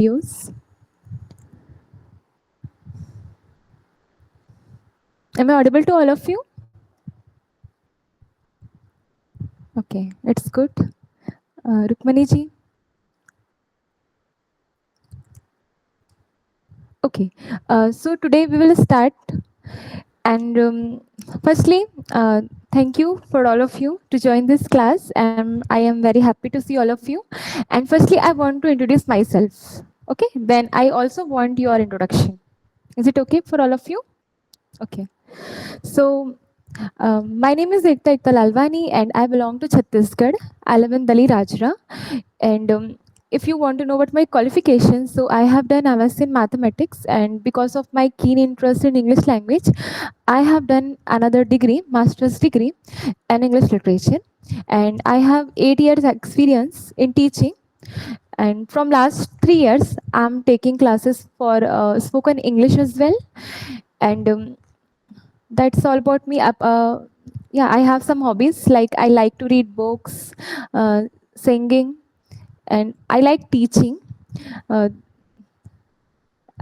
videos. Am I audible to all of you? Okay, it's good. Rukmani ji. Okay, so today we will start. And firstly, thank you for all of you to join this class. And I am very happy to see all of you. And firstly, I want to introduce myself. Okay, then I also want your introduction. Is it okay for all of you? Okay. So, my name is Ekta Lalwani and I belong to Chhattisgarh. I live in Dali Rajra. And if you want to know what my qualifications, so I have done MS in mathematics, and because of my keen interest in English language, I have done another degree, master's degree in English literature. And I have 8 years experience in teaching. And from last 3 years, I'm taking classes for spoken English as well. And that's all about me. Yeah, I have some hobbies like I like to read books, singing, and I like teaching. Uh,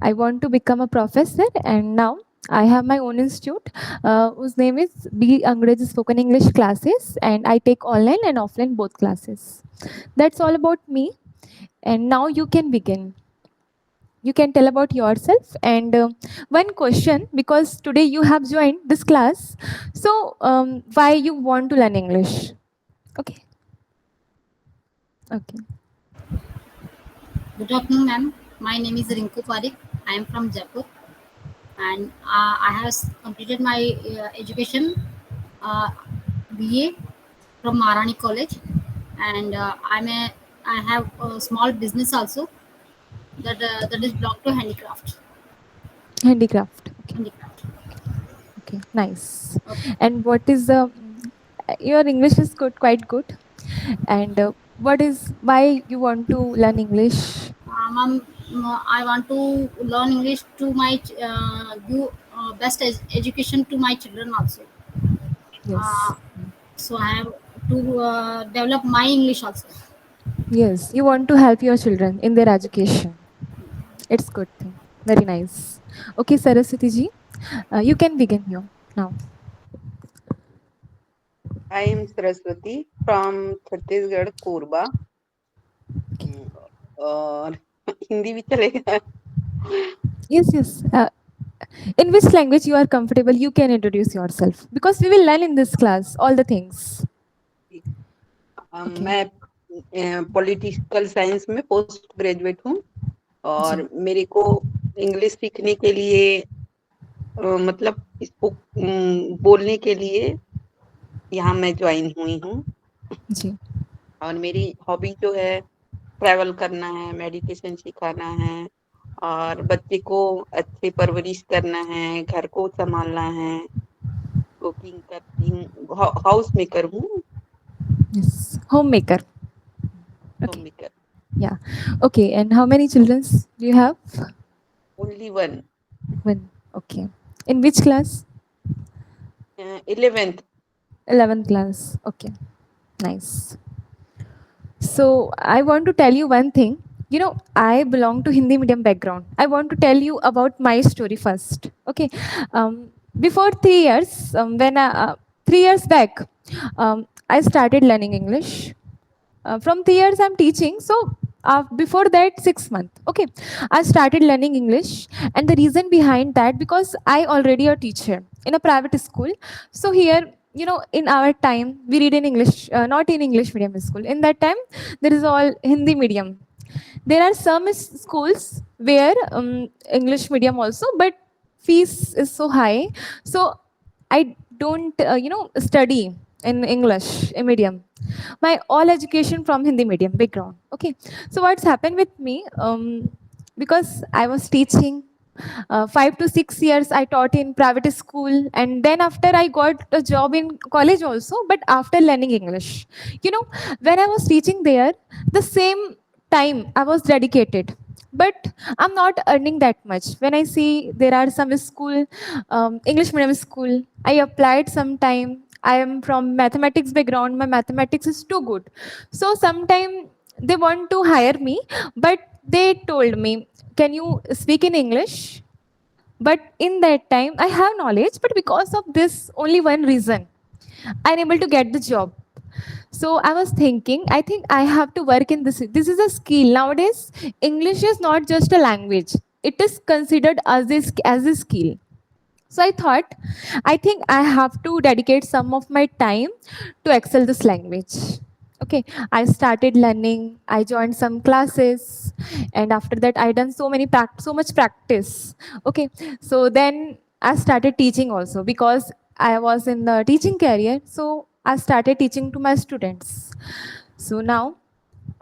I want to become a professor, and now I have my own institute whose name is B Angrezi Spoken English Classes, and I take online and offline both classes. That's all about me, and now you can begin. You can tell about yourself and one question, because today you have joined this class, so why you want to learn English? Okay. Okay. Good afternoon, ma'am. My name is Rinku Parik. I am from Jaipur, and I have completed my education uh, BA from Maharani College, and I have a small business also that is belong to handicraft. Handicraft. Okay. Handicraft. Okay, nice. Okay. And what is the your English is good, quite good. And what is why you want to learn English? Ma'am, I want to learn English to my give best education to my children also. Uh, Yes. so I have to develop my English also. Yes, you want to help your children in their education. It's good thing. Very nice. Okay, Saraswati ji, you can begin here now. I am Saraswati from Chhattisgarh Korba और हिंदी भी चलेगा. Yes, yes. In which language you are comfortable, you can introduce yourself because we will learn in this class all the things. Okay. मैं political science में post graduate हूँ और जी. मेरे को English सीखने के लिए मतलब इसको बोलने के लिए यहाँ मैं ज्वाइन हुई हूँ जी. और मेरी हॉबी जो है ट्रैवल करना है, मेडिटेशन सिखाना है और बच्चे को अच्छी परवरिश करना है, घर को संभालना है, कुकिंग करती हूँ, हाउस मेकर हूँ. Yes. Homemaker. Home Okay. Maker. Yeah. Okay. And how many children do you have? Only one. One. Okay. In which class? 11th. 11th class. Okay. Nice. So I want to tell you one thing. You know, I belong to Hindi medium background. I want to tell you about my story first. Okay. Before 3 years, 3 years back, I started learning English. From 3 years, I'm teaching. So before that, 6 months. Okay, I started learning English, and the reason behind that, because I already a teacher in a private school. So here, you know, in our time, we read in English, not in English medium school. In that time, there is all Hindi medium. There are some schools where English medium also, but fees is so high. So I don't, study in English medium. My all education from Hindi medium background. Okay, so what's happened with me? Because I was teaching 5 to 6 years, I taught in private school, and then after I got a job in college also. But after learning English, you know, when I was teaching there, the same time I was dedicated, but I'm not earning that much. When I see there are some school, English medium school, I applied sometime. I am from mathematics background. My mathematics is too good, so sometime they want to hire me, but they told me, can you speak in English? But in that time, I have knowledge, but because of this only one reason, I'm able to get the job. So I was thinking, I think I have to work in this. This is a skill. Nowadays, English is not just a language. It is considered as a skill. So I thought, I think I have to dedicate some of my time to excel this language. Okay, I started learning. I joined some classes, and after that, I done so much practice. Okay, so then I started teaching also because I was in the teaching career. So I started teaching to my students. So now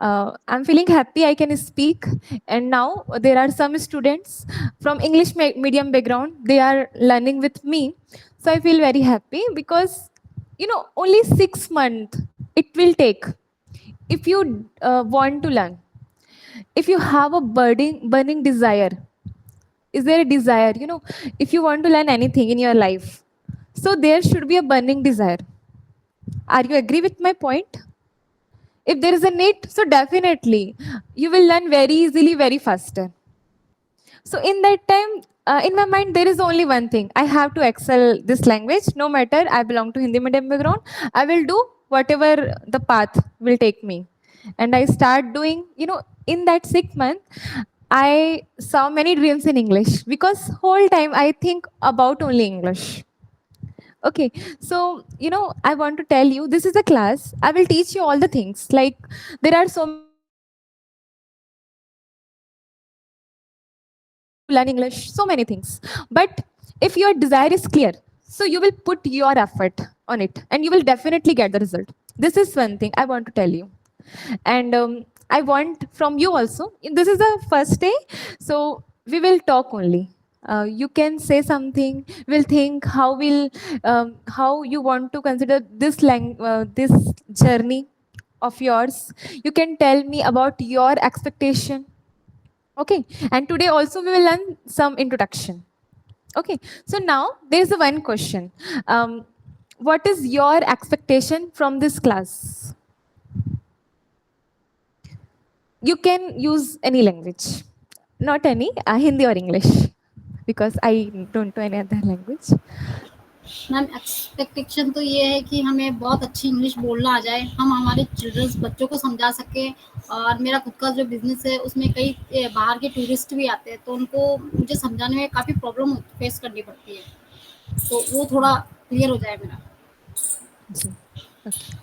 I'm feeling happy I can speak. And now there are some students from English medium background. They are learning with me. So I feel very happy because, only 6 months it will take if you want to learn. If you have a burning desire, is there a desire, if you want to learn anything in your life, so there should be a burning desire. Are you agree with my point? If there is a need, so definitely you will learn very easily, very faster. So in that time, in my mind, there is only one thing. I have to excel this language. No matter I belong to Hindi medium background, I will do whatever the path will take me. And I start doing, in that 6 month, I saw many dreams in English because whole time I think about only English. Okay, so I want to tell you this is a class. I will teach you all the things. Like there are so many things you can do in English. You can learn English, so many things. But if your desire is clear, so you will put your effort on it and you will definitely get the result. This is one thing I want to tell you. And I want from you also. This is the first day, so we will talk only. You can say something. We'll think how you want to consider this journey of yours. You can tell me about your expectation. Okay, and today also we will learn some introduction. Okay, so now there's a one question. What is your expectation from this class? You can use any language, not any Hindi or English, because I don't know any other language. Ma'am expectation तो ये है कि हमें बहुत अच्छी English बोलना आ जाए, हम हमारे चिल्ड्रंस बच्चों को समझा सकें। और मेरा खुद का जो बिजनेस है उसमें कई बाहर के टूरिस्ट भी आते हैं, तो उनको मुझे समझाने में काफ़ी प्रॉब्लम फेस करनी पड़ती है, तो वो थोड़ा क्लियर हो जाए मेरा। जी, okay,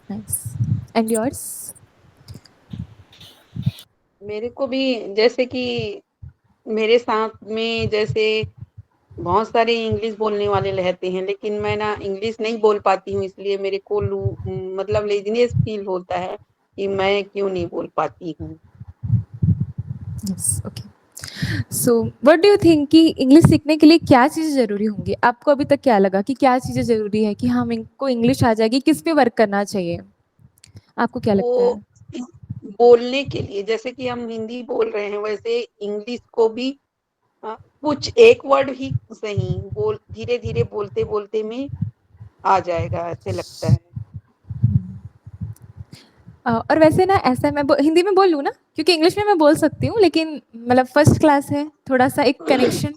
nice. And yours? मेरे को भी जैसे कि मेरे साथ में जैसे बहुत सारे इंग्लिश बोलने वाले रहते हैं, लेकिन मैं ना इंग्लिश नहीं बोल पाती हूँ, इसलिए मेरे को मतलब लेजीनेस फील होता है कि मैं क्यों नहीं बोल पाती हूँ। Yes, okay. So, what do you think कि इंग्लिश सीखने के लिए क्या चीज़ें ज़रूरी होंगी? आपको अभी तक क्या लगा कि क्या चीज़ें ज़रूरी है कि हम इनको इंग्लिश आ जाएगी, किस पे वर्क करना चाहिए? आपको क्या लगता है? बोलने के लिए जैसे कि हम हिंदी बोल रहे हैं, वैसे इंग्लिश को भी कुछ एक वर्ड ही सही धीरे धीरे बोलते बोलते में आ जाएगा, ऐसे लगता है। और वैसे ना ऐसा मैं हिंदी में बोल लूँ ना, क्योंकि इंग्लिश में मैं बोल सकती हूँ, लेकिन मतलब फर्स्ट क्लास है, थोड़ा सा एक कनेक्शन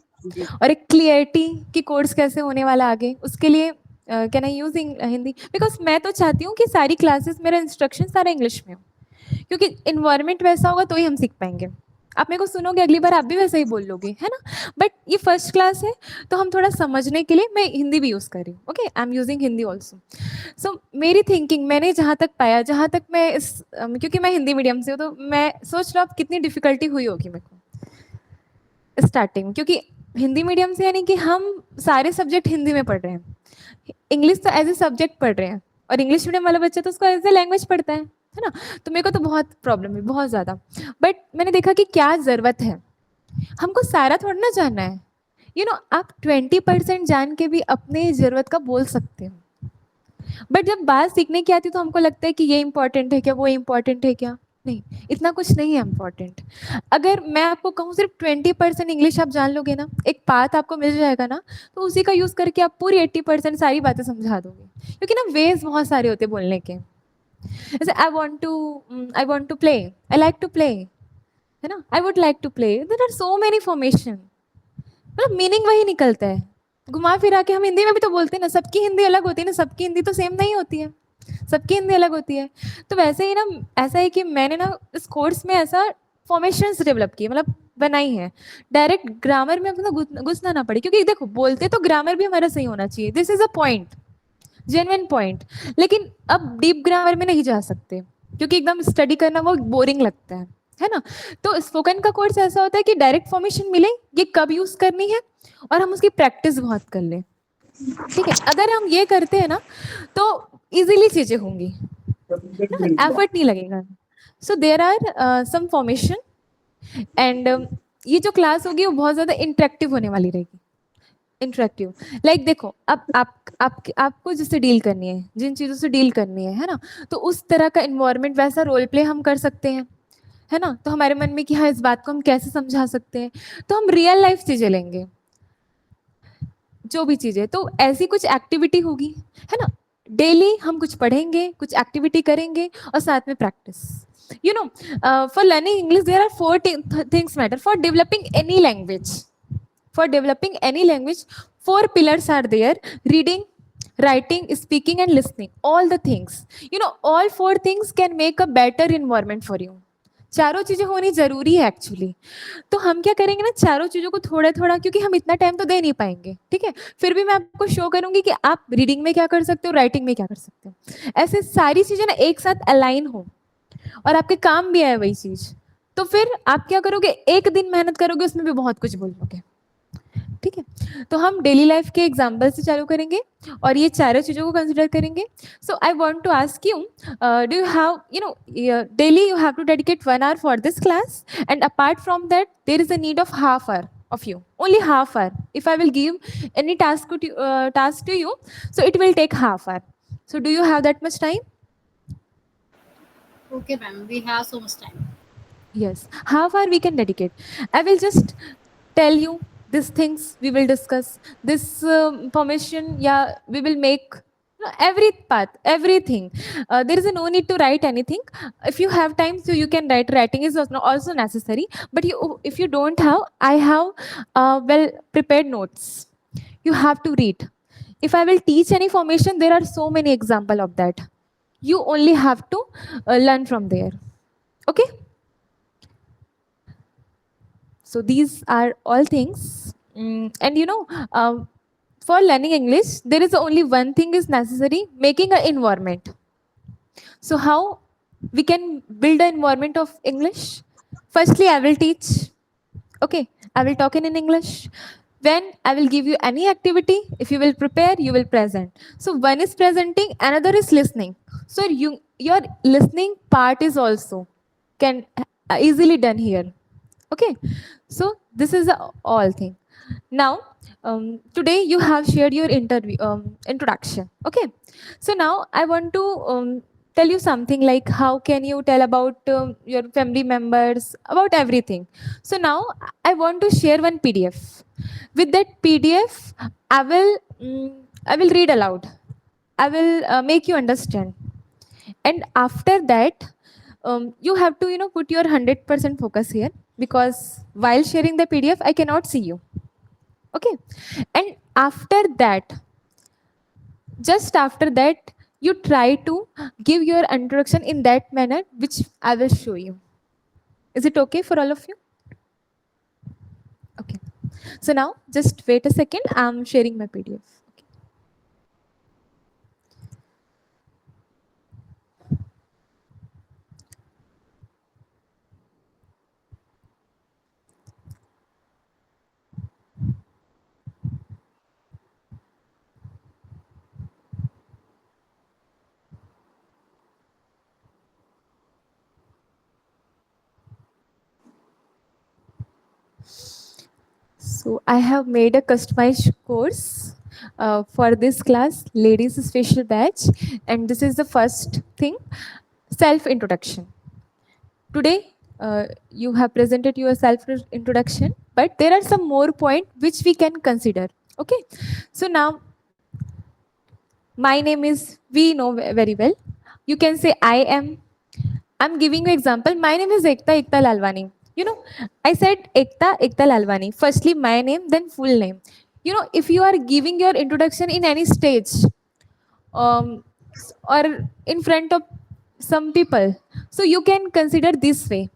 और एक क्लियरिटी कि कोर्स कैसे होने वाला आगे, उसके लिए can I use Hindi? Because मैं तो चाहती हूँ कि सारी क्लासेस मेरा इंस्ट्रक्शन सारा इंग्लिश में हो, क्योंकि इन्वायरमेंट वैसा होगा तो ही हम सीख पाएंगे। आप मेरे को सुनोगे अगली बार आप भी वैसे ही बोल लोगे, है ना? बट ये फर्स्ट क्लास है, तो हम थोड़ा समझने के लिए मैं हिंदी भी यूज़ कर रही हूँ। Okay, I am using Hindi also. So मेरी थिंकिंग, मैंने जहाँ तक पाया, जहाँ तक मैं क्योंकि मैं हिंदी मीडियम से हूँ, तो मैं सोच रहा हूँ कितनी डिफिकल्टी हुई होगी मेरे को स्टार्टिंग, क्योंकि हिंदी मीडियम से यानी कि हम सारे सब्जेक्ट हिंदी में पढ़ रहे हैं, इंग्लिश तो एज ए सब्जेक्ट पढ़ रहे हैं, और इंग्लिश मीडियम वाला बच्चा तो उसको एज ए लैंग्वेज पढ़ता है ना? तो मेरे को तो बहुत प्रॉब्लम है, बहुत ज़्यादा। बट मैंने देखा कि क्या ज़रूरत है, हमको सारा थोड़ा ना जानना है। आप 20% जान के भी अपने ज़रूरत का बोल सकते हो, बट जब बात सीखने की आती तो हमको लगता है कि ये इंपॉर्टेंट है क्या, वो इंपॉर्टेंट है क्या। नहीं, इतना कुछ नहीं है इम्पॉर्टेंट। अगर मैं आपको कहूँ सिर्फ 20% इंग्लिश आप जान लोगे ना, एक पाथ आपको मिल जाएगा ना, तो उसी का यूज़ करके आप पूरी 80% सारी बातें समझा दोगे, क्योंकि ना वेज बहुत सारे होते बोलने के। जैसे I want to play, I like to play, है ना, I would like to play, there are so many formation, मतलब मीनिंग वही निकलता है। घुमा फिरा के हम हिंदी में भी तो बोलते हैं ना, सबकी हिंदी अलग होती है ना, सबकी हिंदी तो सेम नहीं होती है, सबकी हिंदी अलग होती है। तो वैसे ही ना, ऐसा है कि मैंने ना इस कोर्स में ऐसा फॉर्मेशंस डेवलप किए, मतलब बनाई है, डायरेक्ट ग्रामर में अपना घुसना ना पड़े, क्योंकि देखो बोलते तो ग्रामर भी हमारा सही होना चाहिए, this is a point, genuine point, लेकिन अब डीप ग्रामर में नहीं जा सकते, क्योंकि एकदम स्टडी करना वो बोरिंग लगता है ना। तो स्पोकन का कोर्स ऐसा होता है कि डायरेक्ट फॉर्मेशन मिले, ये कब यूज करनी है, और हम उसकी प्रैक्टिस बहुत कर लें, ठीक है। अगर हम ये करते हैं ना तो इजीली चीजें होंगी ना, एफर्ट नहीं लगेगा। So there are some formation, and ये जो क्लास होगी वो बहुत ज्यादा इंटरेक्टिव होने वाली रहेगी, इंटरेक्टिव, लाइक देखो अब आपको जिससे डील करनी है, जिन चीजों से डील करनी है ना, तो उस तरह का इन्वायरमेंट, वैसा रोल प्ले हम कर सकते हैं, है ना। तो हमारे मन में कि हाँ इस बात को हम कैसे समझा सकते हैं, तो हम रियल लाइफ चीजें लेंगे, जो भी चीजें, तो ऐसी कुछ एक्टिविटी होगी, है ना। डेली हम कुछ पढ़ेंगे, कुछ एक्टिविटी करेंगे, और साथ में practice, you know. For learning English there are four things matter for developing any language, for developing any language, four pillars are there: reading, writing, speaking and listening, all the things, you know, all four things can make a better environment for you। चारों चीजें होनी जरूरी है actually. तो हम क्या करेंगे ना, चारों चीजों को थोड़ा थोड़ा, क्योंकि हम इतना टाइम तो दे नहीं पाएंगे, ठीक है, फिर भी मैं आपको शो करूंगी कि आप रीडिंग में क्या कर सकते हो, राइटिंग में क्या कर सकते हो, ऐसे सारी चीजें ना एक साथ अलाइन हो और आपके काम भी आए वही चीज। तो फिर आप क्या करोगे, एक दिन मेहनत करोगे, उसमें भी बहुत कुछ बोलोगे, ठीक है। तो हम डेली लाइफ के एग्जाम्पल से चालू करेंगे और ये चारों चीजों को कंसिडर करेंगे। So I want to ask you, do you have, you know, daily you have to dedicate 1 hour for this class, and apart from that there is a need of half hour of you, only half hour. If I will give any task to you, so it will take half hour. So do you have that much time? Okay, ma'am. We have so much time. Yes, half hour we can dedicate. I will just tell you these things we will discuss. This information, yeah, we will make, you know, every path, everything. There is no need to write anything. If you have time, so you can write. Writing is also necessary. But if you don't have, I have well prepared notes. You have to read. If I will teach any formation, there are so many example of that. You only have to learn from there. Okay. So these are all things. And you know, for learning English, there is only one thing is necessary: making an environment. So how we can build an environment of English? Firstly, I will teach. Okay, I will talk in English. When I will give you any activity, if you will prepare, you will present. So one is presenting, another is listening. So your listening part is also can easily done here. Okay, so this is all thing. Now, today you have shared your introduction. Okay, so now I want to tell you something like how can you tell about your family members, about everything. So now I want to share one PDF. With that PDF, I will read aloud. I will make you understand, and after that you have to, you know, put your 100% focus here, because while sharing the PDF I cannot see you. Okay, and after that, just after that, you try to give your introduction in that manner which I will show you. Is it okay for all of you? Okay, so now just wait a second, I'm sharing my PDF. So I have made a customized course for this class, ladies special batch, and this is the first thing, self introduction. Today you have presented your self introduction, but there are some more points which we can consider. Okay, so now my name is, we know very well. You can say I am. I'm giving you example. My name is Ekta Lalwani. You know, I said Ekta Lalwani. Firstly my name, then full name. You know, if you are giving your introduction in any stage, or in front of some people, so you can consider this way.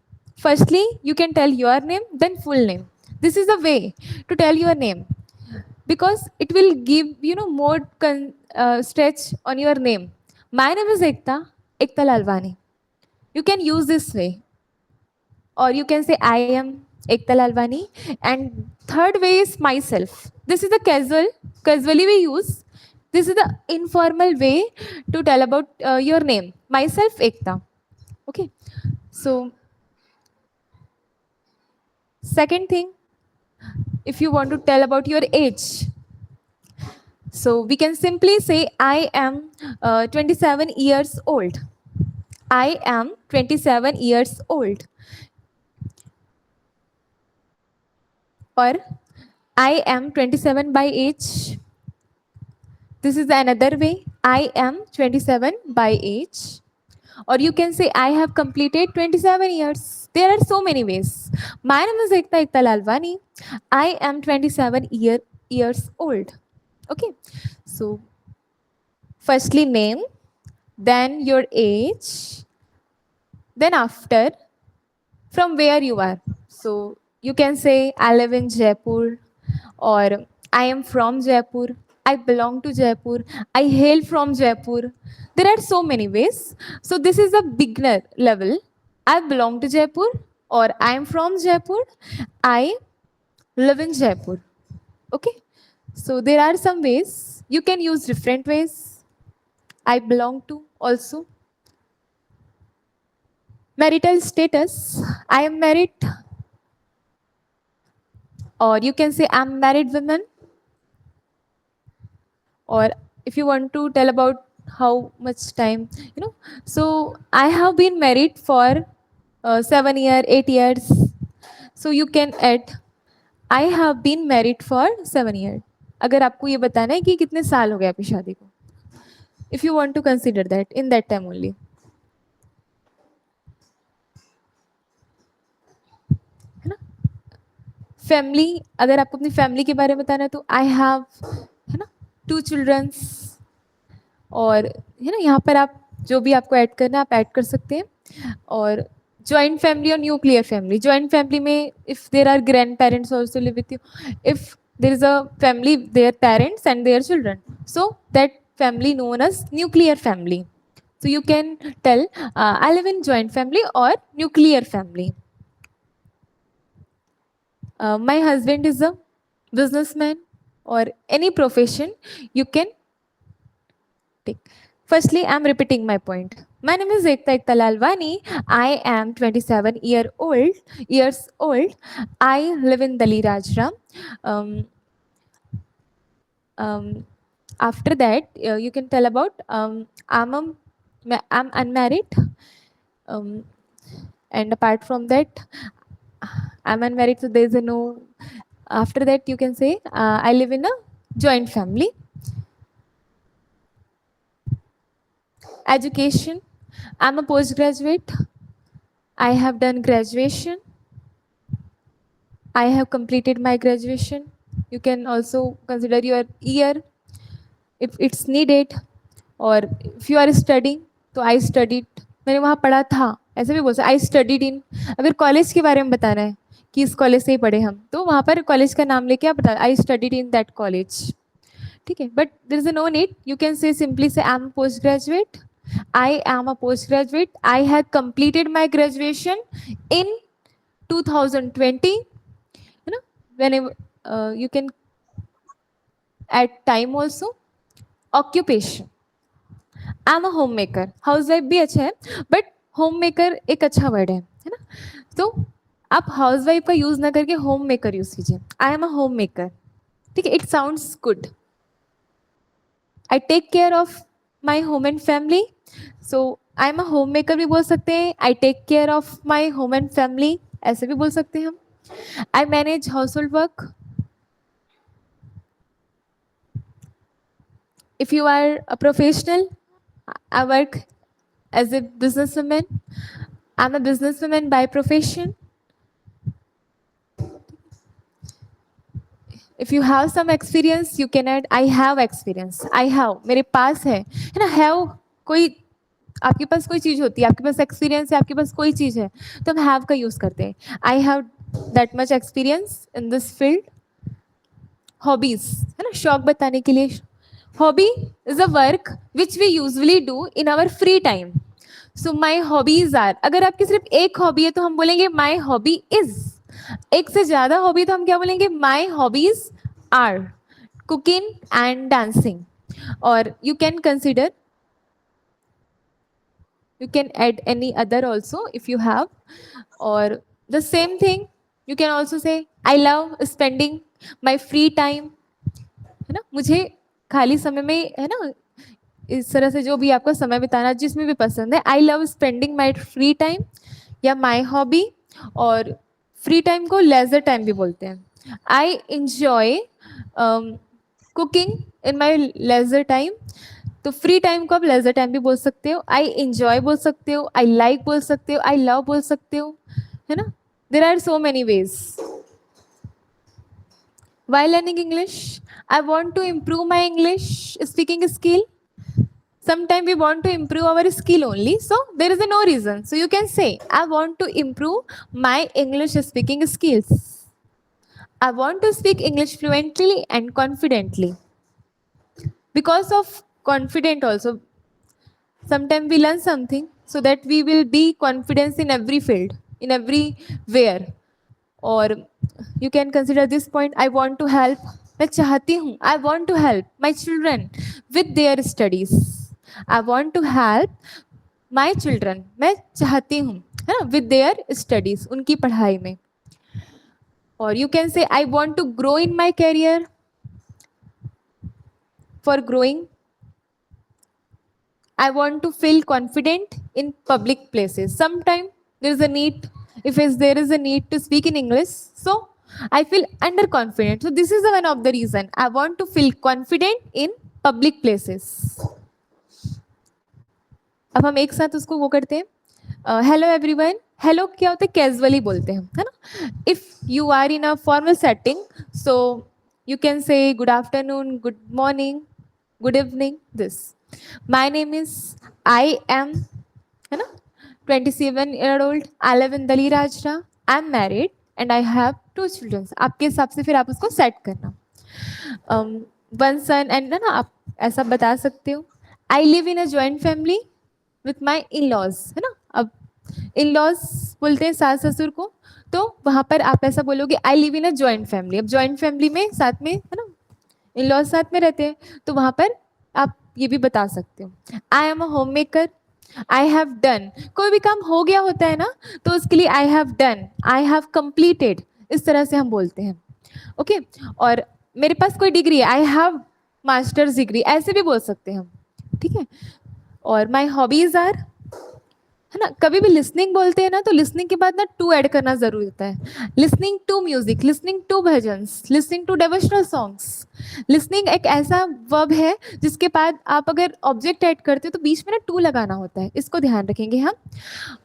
Firstly you can tell your name, then full name. This is the way to tell your name, because it will give, you know, more stretch on your name. My name is Ekta Lalwani. You can use this way, or you can say I am Ekta Lalwani. And third way is myself. This is the casually we use. This is the informal way to tell about your name. Myself Ekta. Okay. So second thing, if you want to tell about your age, so we can simply say I am 27 years old. I am 27 years old. Or I am 27 by age. This is another way. I am 27 by age. Or you can say I have completed 27 years. There are so many ways. My name is Ekta Lalwani. I am 27 years old. Okay. So firstly name, then your age, then after from where you are. So you can say I live in Jaipur, or I am from Jaipur, I belong to Jaipur, I hail from Jaipur. There are so many ways. So this is a beginner level. I belong to Jaipur, or I am from Jaipur, I live in Jaipur. Okay. So there are some ways. You can use different ways. I belong to also. Marital status. I am married, or you can say I'm married woman. Or if you want to tell about how much time, you know, so I have been married for 7 years, 8 years. So you can add I have been married for 7 years. अगर आपको ये बताना है कि कितने साल हो गए आपकी शादी को, if you want to consider that in that time only. है ना? फैमिली, अगर आपको अपनी फैमिली के बारे में बताना है तो आई हैव, है ना, 2 चिल्ड्रंस. और है ना, यहाँ पर आप जो भी आपको ऐड करना है आप ऐड कर सकते हैं. और जॉइंट फैमिली और न्यूक्लियर फैमिली. जॉइंट फैमिली में if there are grandparents also live with you, if there is a family their parents and their children, so that family known as nuclear family. So you can tell I live in joint family or nuclear family. My husband is a businessman, or any profession you can take. Firstly, I'm repeating my point. My name is Ekta Lalwani. I am 27 years old. I live in Dalirajram. Um, After that, you can tell about I'm unmarried, and apart from that, I'm unmarried. So there's a no. After that, you can say I live in a joint family. Education, I'm a postgraduate. I have done graduation. I have completed my graduation. You can also consider your year if it's needed. और if you are studying, तो I studied, मैंने वहाँ पढ़ा था, ऐसे भी बोल सकते. I studied in, अगर कॉलेज के बारे में बताना है कि इस कॉलेज से ही पढ़े हम, तो वहाँ पर कॉलेज का नाम लेके आप बता I studied in that college. ठीक है. But there is no need. You can say simply say I'm a postgraduate. I am a postgraduate. I had completed my graduation in 2020. You know, whenever you can add time also. Occupation, I am a home maker. House wife भी अच्छा है, but home maker एक अच्छा word है ना. तो आप house wife का यूज ना करके होम मेकर यूज कीजिए. I am a homemaker. ठीक है, it sounds good. I take care of my home and family. So I am a homemaker भी बोल सकते हैं. I take care of my home and family, ऐसे भी बोल सकते हैं हम. I manage household work. If you are a professional, I work as a businesswoman. I'm a businesswoman by profession. if you have some experience you can add I have experience. I have मेरे पास है ना. have कोई आपके पास कोई चीज होती है, आपके पास एक्सपीरियंस है, आपके पास कोई चीज है, तो हम हैव का यूज करते हैं. I have that much experience in this field. Hobbies है ना, शौक बताने के लिए. Hobby is a work which we usually do in our free time. So my hobbies are, अगर आपकी सिर्फ एक हॉबी है तो हम बोलेंगे माई हॉबी इज. एक से ज्यादा हॉबी तो हम क्या बोलेंगे, my hobbies are cooking and dancing. और you can consider, you can add any other also if you have. Or the same thing you can also say I love spending my free time, है ना. मुझे खाली समय में, है ना, इस तरह से जो भी आपको समय बिताना जिसमें भी पसंद है, I love spending my free time या माई हॉबी. और फ्री टाइम को लेजर टाइम भी बोलते हैं. I enjoy cooking in my leisure time. तो फ्री टाइम को आप लेजर टाइम भी बोल सकते हो, आई इंजॉय बोल सकते हो, आई लाइक बोल सकते हो, आई लव बोल सकते हो, है ना. There are so many ways. While learning English, I want to improve my English speaking skill. Sometimes we want to improve our skill only, so there is no reason. So you can say, I want to improve my English speaking skills. I want to speak English fluently and confidently. Because of confident also, sometimes we learn something so that we will be confident in every field, in everywhere. Or you can consider this point, I want to help. मैं चाहती हूँ, I want to help my children with their studies. I want to help my children. मैं चाहती हूँ, है ना, with their studies, उनकी पढ़ाई में. और you can say I want to grow in my career. For growing, I want to feel confident in public places. Sometimes there is a need, if there is a need to speak in English, so I feel underconfident. So this is one of the reason I want to feel confident in public places. अब हम एक साथ उसको वो करते हैं. Hello everyone. Hello क्या होता है, कैजुअली बोलते हैं, है ना. If you are in a formal setting, so you can say good afternoon, good morning, good evening, this. My name is, I am, है ना, 27-year old. I live in Dali Rajra. I am married and I have 2 children. आपके हिसाब से फिर आप उसको set करना. One son and, है ना, आप ऐसा बता सकते हो. I live in a joint family with my in-laws, है ना. अब in-laws बोलते हैं सास ससुर को, तो वहां पर आप ऐसा बोलोगे I live in a joint family. अब joint family में साथ में, है ना, in-laws साथ में रहते हैं, तो वहां पर आप ये भी बता सकते हो. आई am a home maker. I have done, कोई भी काम हो गया होता है ना, तो उसके लिए I have done, I have completed, इस तरह से हम बोलते हैं. ओके. और मेरे पास कोई डिग्री है, आई हैव मास्टर्स डिग्री, ऐसे भी बोल सकते हैं हम. ठीक है. और माई हॉबीज आर, है ना. कभी भी लिसनिंग बोलते हैं ना, तो लिसनिंग के बाद ना टू ऐड करना जरूरी होता है. Listening to music, listening to bhajans, listening to devotional songs. Listening एक ऐसा वर्ब है जिसके बाद आप अगर ऑब्जेक्ट ऐड करते हो तो बीच में ना टू लगाना होता है, इसको ध्यान रखेंगे हम.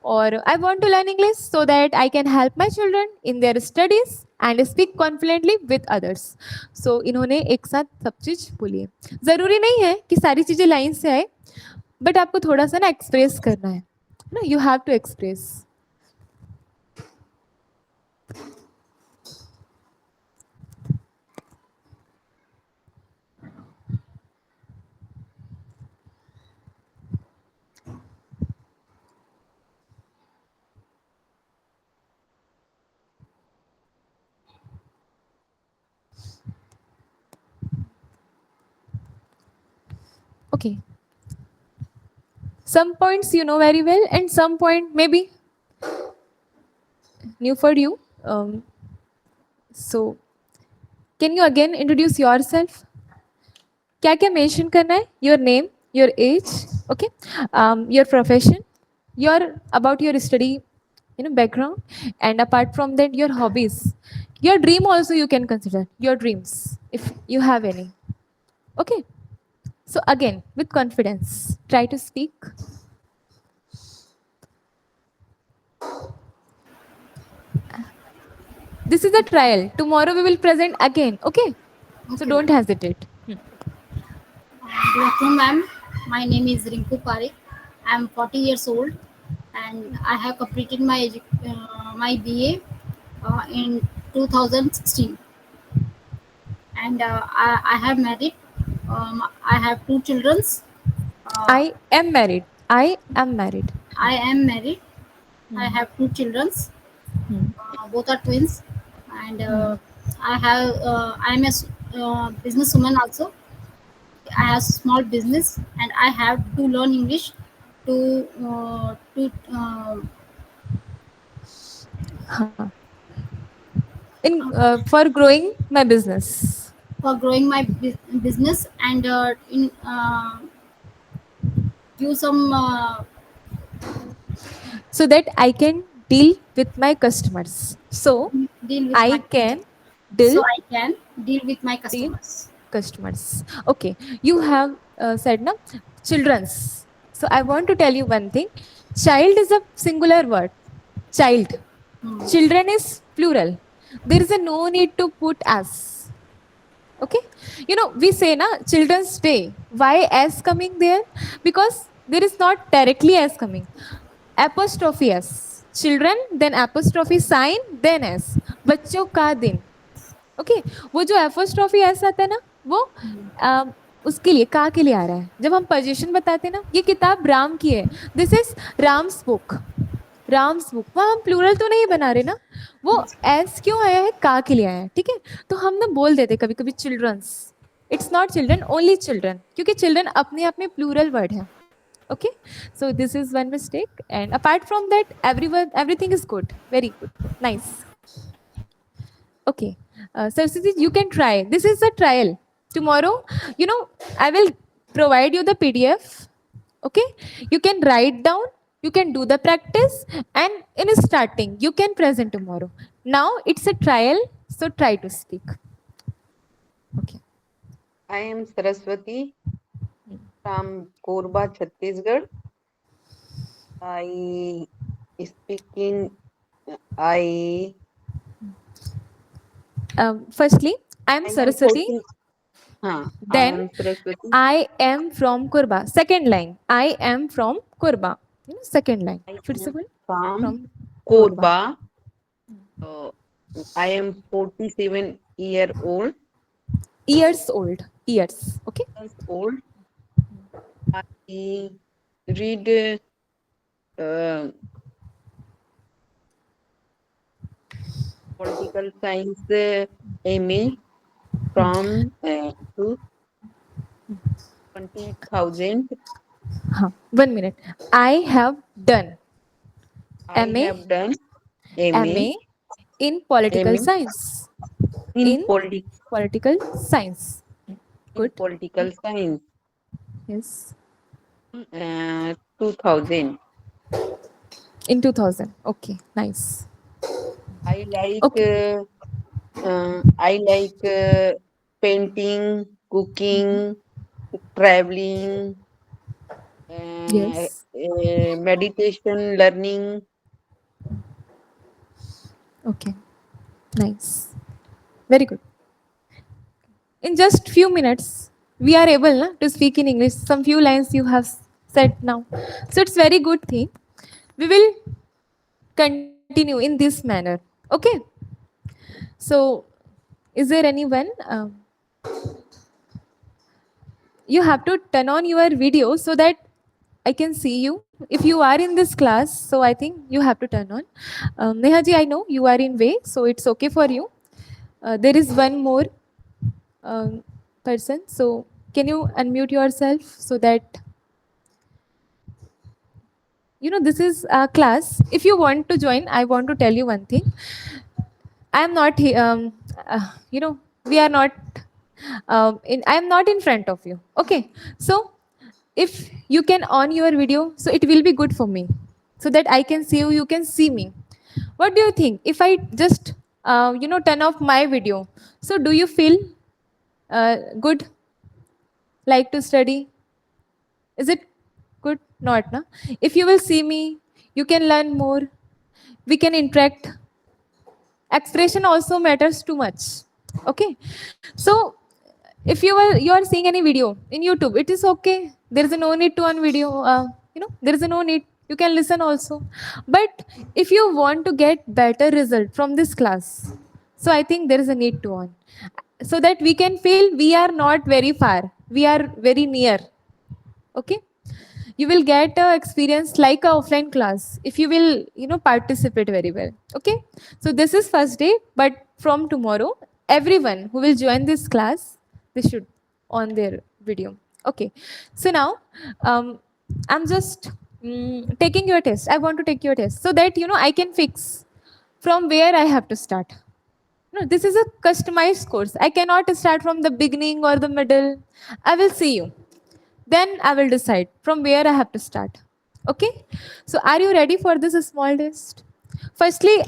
और I want to learn English so that I can help my children in their studies and speak confidently with others. So इन्होंने एक साथ सब चीज बोली है. जरूरी नहीं है कि सारी चीजें लाइन से आए, बट आपको थोड़ा सा ना एक्सप्रेस करना है ना. You have to express. Okay. Some points you know very well and some point maybe new for you. So can you again introduce yourself? क्या क्या मेंशन करना है? Your name, your age, okay, your profession, your about your study, you know, background, and apart from that your hobbies, your dream also you can consider your dreams if you have any. Okay. So again with confidence try to speak. This is a trial. Tomorrow we will present again. Okay. So Okay, don't ma'am. hesitate. Good afternoon, ma'am. My name is Rinku Parekh. I am 40 years old, and I have completed my BA in 2016. And I have married. I have two children. Uh, I am married. I am married. I am married. I Hmm. have two children. Hmm. Both are twins, and Hmm. I am a businesswoman also. I have small business, and I have to learn English to Huh. In for growing my business, for growing my business, and in give some so that I can deal with my customers. So deal with my I customer, can deal so I can deal with my deal customers. customers. Okay, you have said na children's. So I want to tell you one thing. Child is a singular word. Child. Hmm. Children is plural. There is a no need to put as. Okay, we say na children's day. Why as coming there? Because there is not directly as coming. Apostrophe s. Children, then apostrophe sign, then s. बच्चों का दिन. Okay, वो जो apostrophe S आता है ना, वो अ, उसके लिए का के लिए आ रहा है. जब हम पोजीशन बताते हैं ना, ये किताब राम की है. This is Ram's book. Ram's book. वहाँ हम प्लूरल तो नहीं बना रहे ना. वो एस क्यों आया है, का के लिए आया है. ठीक है, तो हम ना बोल देते कभी कभी childrens. It's not children, only children, क्योंकि चिल्ड्रन अपने आप में प्लूरल वर्ड है. Okay, so this is one mistake, and apart from that, everything is good, very good, nice. Okay, Saraswati, you can try. This is a trial. Tomorrow, I will provide you the PDF. Okay, you can write down, you can do the practice, and in starting, you can present tomorrow. Now it's a trial, so try to speak. Okay. I am Saraswati from Korba, Chhattisgarh. I speaking. I Firstly, I am I am Saraswati. 14. I Then am Saraswati. I am from Kurba. Second line. I am from Kurba. Second line. I फिर से am बोल. from From Kurba. Korba. Uh, I am 47 year old. Years old. Years. Okay. Years old. I read uh, political science MA from to 20,000. 1 minute. I have done I MA, have done MA, MA in political MA science. in In political science. Good. political science. Yes. 2000. In 2000. Okay. Nice. I like Okay. painting, cooking, traveling, Yes. meditation, learning. Okay. Nice. Very good. In just few minutes we are able to speak in English. Some few lines you have said now, so it's very good thing. We will continue in this manner. Okay, so is there anyone, you have to turn on your video so that I can see you. If you are in this class, so I think you have to turn on. Neha ji, I know you are in way, so it's okay for you. There is one more um, person. So can you unmute yourself so that this is a class. If you want to join, I want to tell you one thing. I am not we are not I am not in front of you. Okay, so if you can on your video, so it will be good for me, so that I can see you, you can see me. What do you think if I just turn off my video? So do you feel good, like to study? Is it good? Not, na? If you will see me, you can learn more. We can interact. expression also matters too much. Okay, so if you are seeing any video in YouTube, it is okay, there is no need to on video, there is no need, you can listen also. But if you want to get better result from this class, so I think there is a need to on, so that we can feel we are not very far, we are very near. Okay, you will get a experience like a offline class if you will participate very well. Okay, so this is first day, but from tomorrow everyone who will join this class, they should on their video. Okay, so now um, I'm just taking your test, I want to take your test so that I can fix from where I have to start. No, this is a customized course, I cannot start from the beginning or the middle. I will see you, then I will decide from where I have to start. Okay, so are you ready for this small test? Firstly,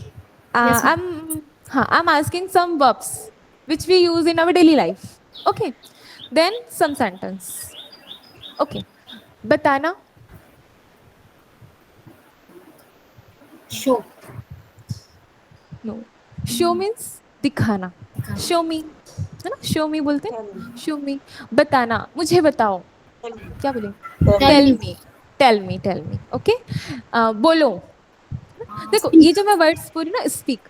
Yes, ma'am. I'm asking some verbs which we use in our daily life. Okay, then some sentence. Okay, batana. Show. No, show means दिखाना. दिखाना. Show me, है ना, show me बोलते Tell हैं. me. Show me. बताना, मुझे बताओ. Tell me. क्या बोले? Tell Tell Tell me. me. Tell me, tell me. Okay, बोलो. देखो Speak. ये जो मैं वर्ड्स बोल रही हूँ ना, स्पीक,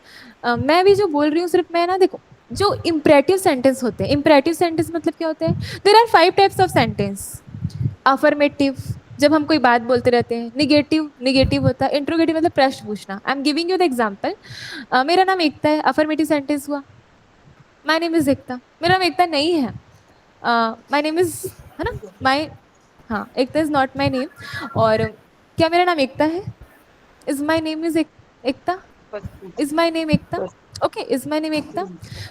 मैं भी जो बोल रही हूँ सिर्फ मैं ना, देखो जो इम्परेटिव सेंटेंस होते हैं, इम्परेटिव सेंटेंस मतलब क्या होता है, there are 5 types of sentence. Affirmative, जब हम कोई बात बोलते रहते हैं. निगेटिव, निगेटिव होता है. इंट्रोगेटिव मतलब प्रश्न पूछना. I am giving you the example. मेरा नाम एकता है, अफर्मेटिव सेंटेंस हुआ. माय नेम इज एकता. मेरा नाम एकता नहीं है, माय नेम इज, है ना, माय, हाँ, Ekta is not my name. और क्या मेरा नाम एकता है? Is my name is Ekta? First. Is my name Ekta? Okay, is my name Ekta.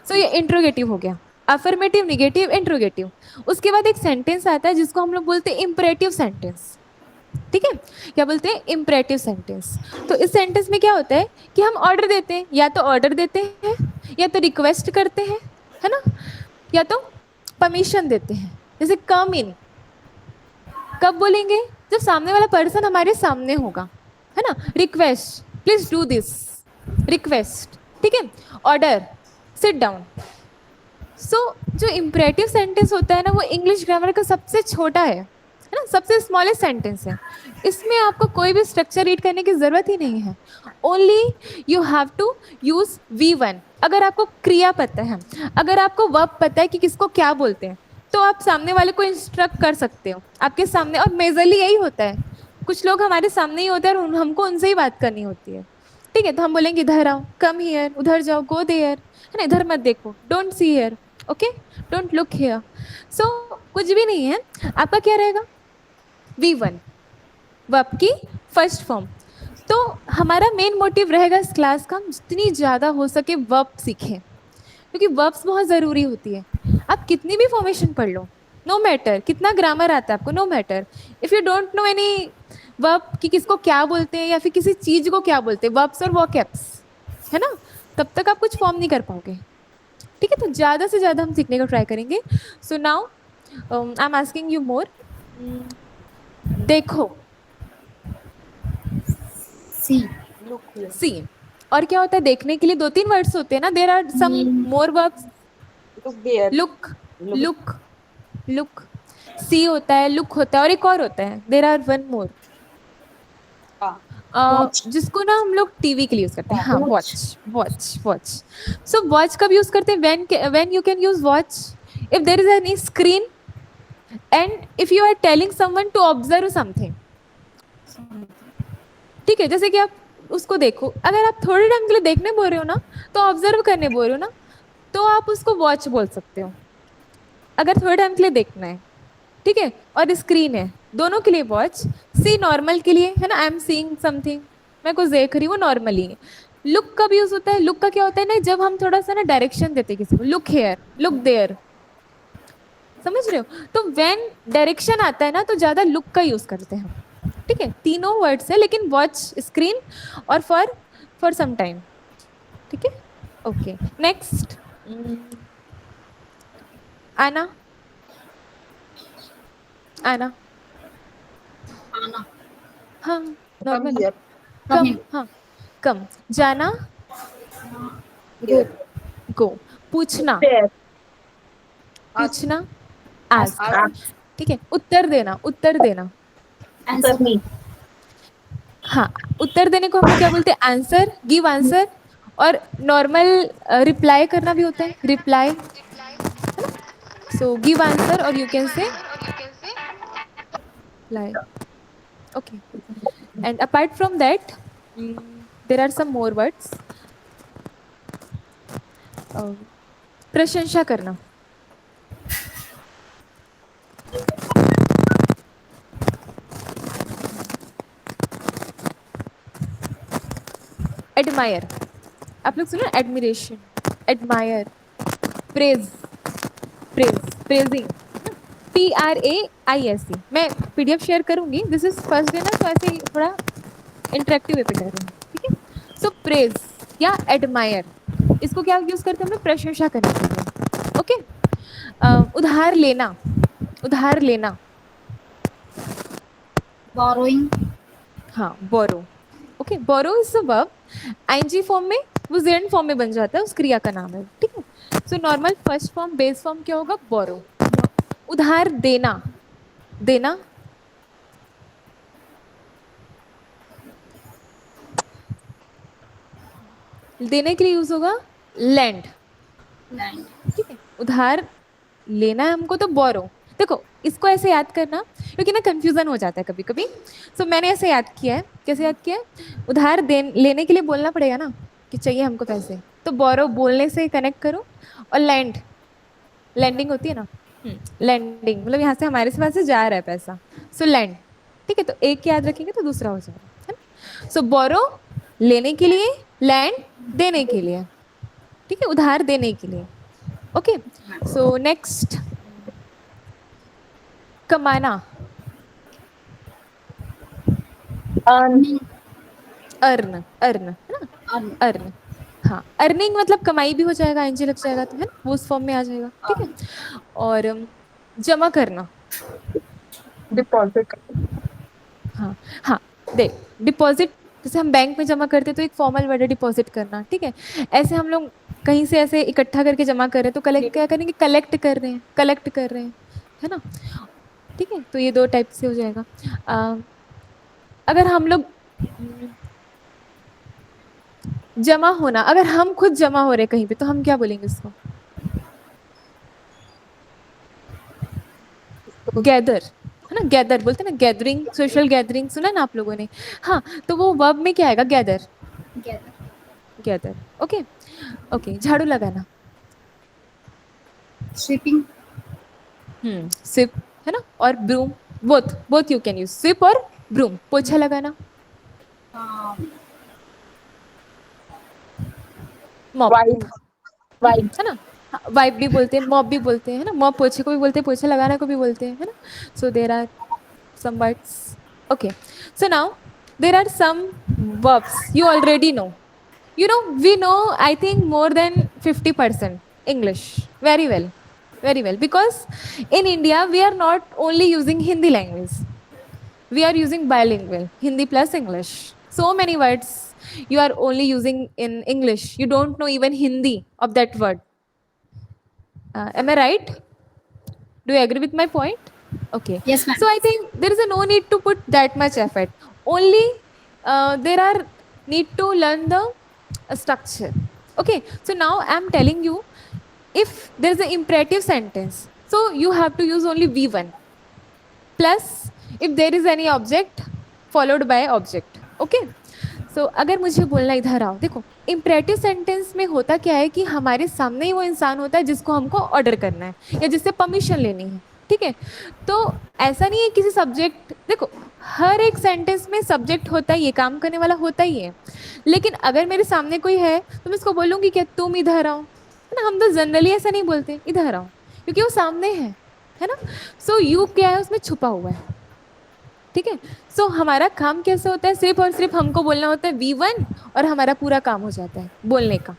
So ये इंट्रोगेटिव हो गया. Affirmative, negative, interrogative. उसके बाद एक सेंटेंस आता है जिसको हम लोग बोलते हैं इम्परेटिव सेंटेंस. ठीक है, क्या बोलते हैं? Imperative sentence. तो इस सेंटेंस में क्या होता है कि हम ऑर्डर देते हैं, या तो ऑर्डर देते हैं, या तो रिक्वेस्ट करते हैं, है ना, या तो परमिशन देते हैं. जैसे कम इन, कब बोलेंगे? जब सामने वाला पर्सन हमारे सामने होगा, है ना. Request, please do this, request. ठीक है. Order, sit down. सो जो इम्परेटिव सेंटेंस होता है ना, वो इंग्लिश ग्रामर का सबसे छोटा है ना, सबसे स्मॉलेस्ट सेंटेंस है. इसमें आपको कोई भी स्ट्रक्चर रीड करने की जरूरत ही नहीं है. Only you have to use V1. अगर आपको क्रिया पता है, अगर आपको वर्ब पता है कि किसको क्या बोलते हैं, तो आप सामने वाले को इंस्ट्रक्ट कर सकते हो आपके सामने. और मेजरली यही होता है, कुछ लोग हमारे सामने ही होते हैं और हमको उनसे ही बात करनी होती है. ठीक है, तो हम बोलेंगे इधर आओ, कम हियर, उधर जाओ, गो देयर, है ना, इधर मत देखो, don't see here, okay, don't look here. So कुछ भी नहीं है, आपका क्या रहेगा? V1, वर्ब की फर्स्ट फॉर्म. तो हमारा मेन मोटिव रहेगा इस क्लास का, हम जितनी ज़्यादा हो सके वर्ब सीखें, क्योंकि वर्ब्स बहुत ज़रूरी होती है. आप कितनी भी फॉर्मेशन पढ़ लो, नो मैटर कितना ग्रामर आता है आपको, no matter if you don't know any verb कि किसको क्या बोलते हैं या फिर किसी चीज़ को क्या बोलते हैं, वर्ब्स और वोकैब्स, है ना, तब तक आप कुछ फॉर्म नहीं कर पाओगे. ठीक है, तो ज़्यादा से ज़्यादा हम सीखने का ट्राई करेंगे. So now I am asking you more. देखो, See. Look here. सी. और क्या होता है देखने के लिए? 2-3 वर्ड्स होते हैं ना, there are some more verbs. Look there. Look, Look. Look, look. See होता है, लुक होता है, और एक और होता है, देर आर वन मोर, हाँ. Watch. जिसको ना हम लोग टीवी के लिए यूज करते हैं. हाँ, Watch. Watch, watch, watch. So watch कब यूज करते हैं? When you can use watch if there is any screen and if you are telling someone to observe something. ठीक है, जैसे कि आप उसको देखो, अगर आप थोड़े टाइम के लिए देखने बोल रहे हो ना, तो ऑब्जर्व करने बोल रहे हो ना, तो आप उसको वॉच बोल सकते हो, अगर थोड़े टाइम के लिए देखना है. ठीक है, और स्क्रीन है, दोनों के लिए वॉच. सी नॉर्मल के लिए, है ना, आई एम सीइंग समथिंग, मैं कुछ देख रही हूँ, नॉर्मली. लुक कब यूज होता है? लुक का क्या होता है ना, जब हम थोड़ा सा ना डायरेक्शन देते हैं किसी को, लुक हेयर, लुक देयर, समझ रहे हो. तो व्हेन डायरेक्शन आता है ना, तो ज्यादा लुक का यूज करते हैं हम. ठीक है, तीनों वर्ड्स है, लेकिन वॉच, स्क्रीन और फॉर सम टाइम. ठीक है, ओके. नेक्स्ट, आना, आना. Anna. हाँ, Come normal. here. Come come, in. हाँ, कम. जाना, Go. गो, पूछना, There. पूछना, Ask. आस्क, ठीक है। उत्तर देना, उत्तर देना, Answer. Answer me. हाँ, उत्तर देने को हम लोग क्या बोलते हैं? Answer, give answer. और नॉर्मल रिप्लाई करना भी होता है, रिप्लाई, है ना? सो गिव आंसर और you can say reply, okay. And apart from that there are some more words. प्रशंसा करना, एडमायर, आप लोग सुनो, admiration, admire, praise, praise, praising, PRAISE। मैं PDF शेयर करूंगी, दिस इज फर्स्ट डे ना, तो ऐसे ही थोड़ा इंटरेक्टिव वे पे कर रहे हैं, ठीक है। सो प्रेज या एडमायर, इसको क्या यूज करते हैं हम लोग? प्रशंसा करने के लिए, ओके। उधार लेना, उधार लेना, Borrowing. हाँ, borrow, okay. Borrow is a verb, ING form में, वो जेड फॉर्म में बन जाता है, उस क्रिया का नाम है, ठीक है। So normal first form, base form क्या होगा? बोरो। उधार देना, देना, देने के लिए यूज होगा लैंड, Land. ठीक है। उधार लेना है हमको तो बोरो। देखो, इसको ऐसे याद करना, क्योंकि ना कंफ्यूजन हो जाता है कभी कभी। सो मैंने ऐसे याद किया है, कैसे याद किया है? उधार दे लेने के लिए बोलना पड़ेगा ना कि चाहिए हमको पैसे, तो बोरो बोलने से कनेक्ट करो। और लैंड, लैंडिंग होती है ना, लैंडिंग मतलब यहाँ से हमारे पास से जा रहा है पैसा, सो लैंड, ठीक है। तो एक याद रखेंगे तो दूसरा हो जाएगा, है ना। सो बोरो लेने के लिए, लैंड देने के लिए, ठीक है, उधार देने के लिए, ओके। सो नेक्स्ट, कमाना, Earn. Earning. अर्न, अर्न, है ना, Earn. अर्न, हाँ। अर्निंग मतलब कमाई भी हो जाएगा, एनजी लग जाएगा तो, है ना, वो उस फॉर्म में आ जाएगा, ठीक है। और जमा करना, Deposit. हाँ, हाँ, देख, डिपॉजिट जैसे हम बैंक में जमा करते हैं तो एक फॉर्मल वर्ड है डिपॉजिट करना, ठीक है। ऐसे हम लोग कहीं से ऐसे इकट्ठा करके जमा कर रहे हैं तो कलेक्ट क्या करेंगे? कलेक्ट कर रहे हैं, कलेक्ट कर रहे हैं, है ना, ठीक है। तो ये दो टाइप से हो जाएगा। अगर हम लोग जमा होना, अगर हम खुद जमा हो रहे कहीं पे तो हम क्या बोलेंगे उसको? गैदर, है ना, गैदर बोलते हैं ना, गैदरिंग, सोशल गैदरिंग सुना ना आप लोगों ने? हाँ, तो वो वर्ब में क्या आएगा? Gather, Gather. Gather, okay, okay. झाड़ू लगाना, Sweeping. स्विप, है ना, और broom, both, both you can use, sweep और ब्रूम। पोछा लगाना, Um, मॉप, Wipe. Wipe. है ना, वाइप भी बोलते हैं, मॉप भी बोलते हैं, है ना, मॉप पोछे को भी बोलते हैं, पोछा लगाना को भी बोलते हैं, है ना। So there are some words, okay। So now there are some verbs you already know, you know, we know, I think more than 50% English very well, very well, because in India we are not only using Hindi language, we are using bilingual, Hindi plus English. So many words you are only using in English, you don't know even Hindi of that word. Am I right? Do you agree with my point? Okay. yes, ma'am. So I think there is a no need to put that much effort. Only there are need to learn the structure. Okay. So now I'm telling you, if there is an imperative sentence, so you have to use only V1 plus if there is any object followed by object. Okay. सो अगर मुझे बोलना इधर आओ, देखो imperative sentence में होता क्या है कि हमारे सामने ही वो इंसान होता है जिसको हमको ऑर्डर करना है या जिससे परमिशन लेनी है, ठीक है। तो ऐसा नहीं है किसी सब्जेक्ट, देखो हर एक सेंटेंस में सब्जेक्ट होता ही है, काम करने वाला होता ही है। लेकिन अगर मेरे सामने कोई है तो मैं उसको बोलूँगी क्या? तुम इधर आओ, है ना। हम तो जनरली ऐसा नहीं बोलते इधर आओ, क्योंकि वो सामने है ना। सो यू क्या है, उसमें छुपा हुआ है, ठीक है। सो हमारा काम कैसे होता है? सिर्फ और सिर्फ हमको बोलना होता है V1 और हमारा पूरा काम हो जाता है बोलने का,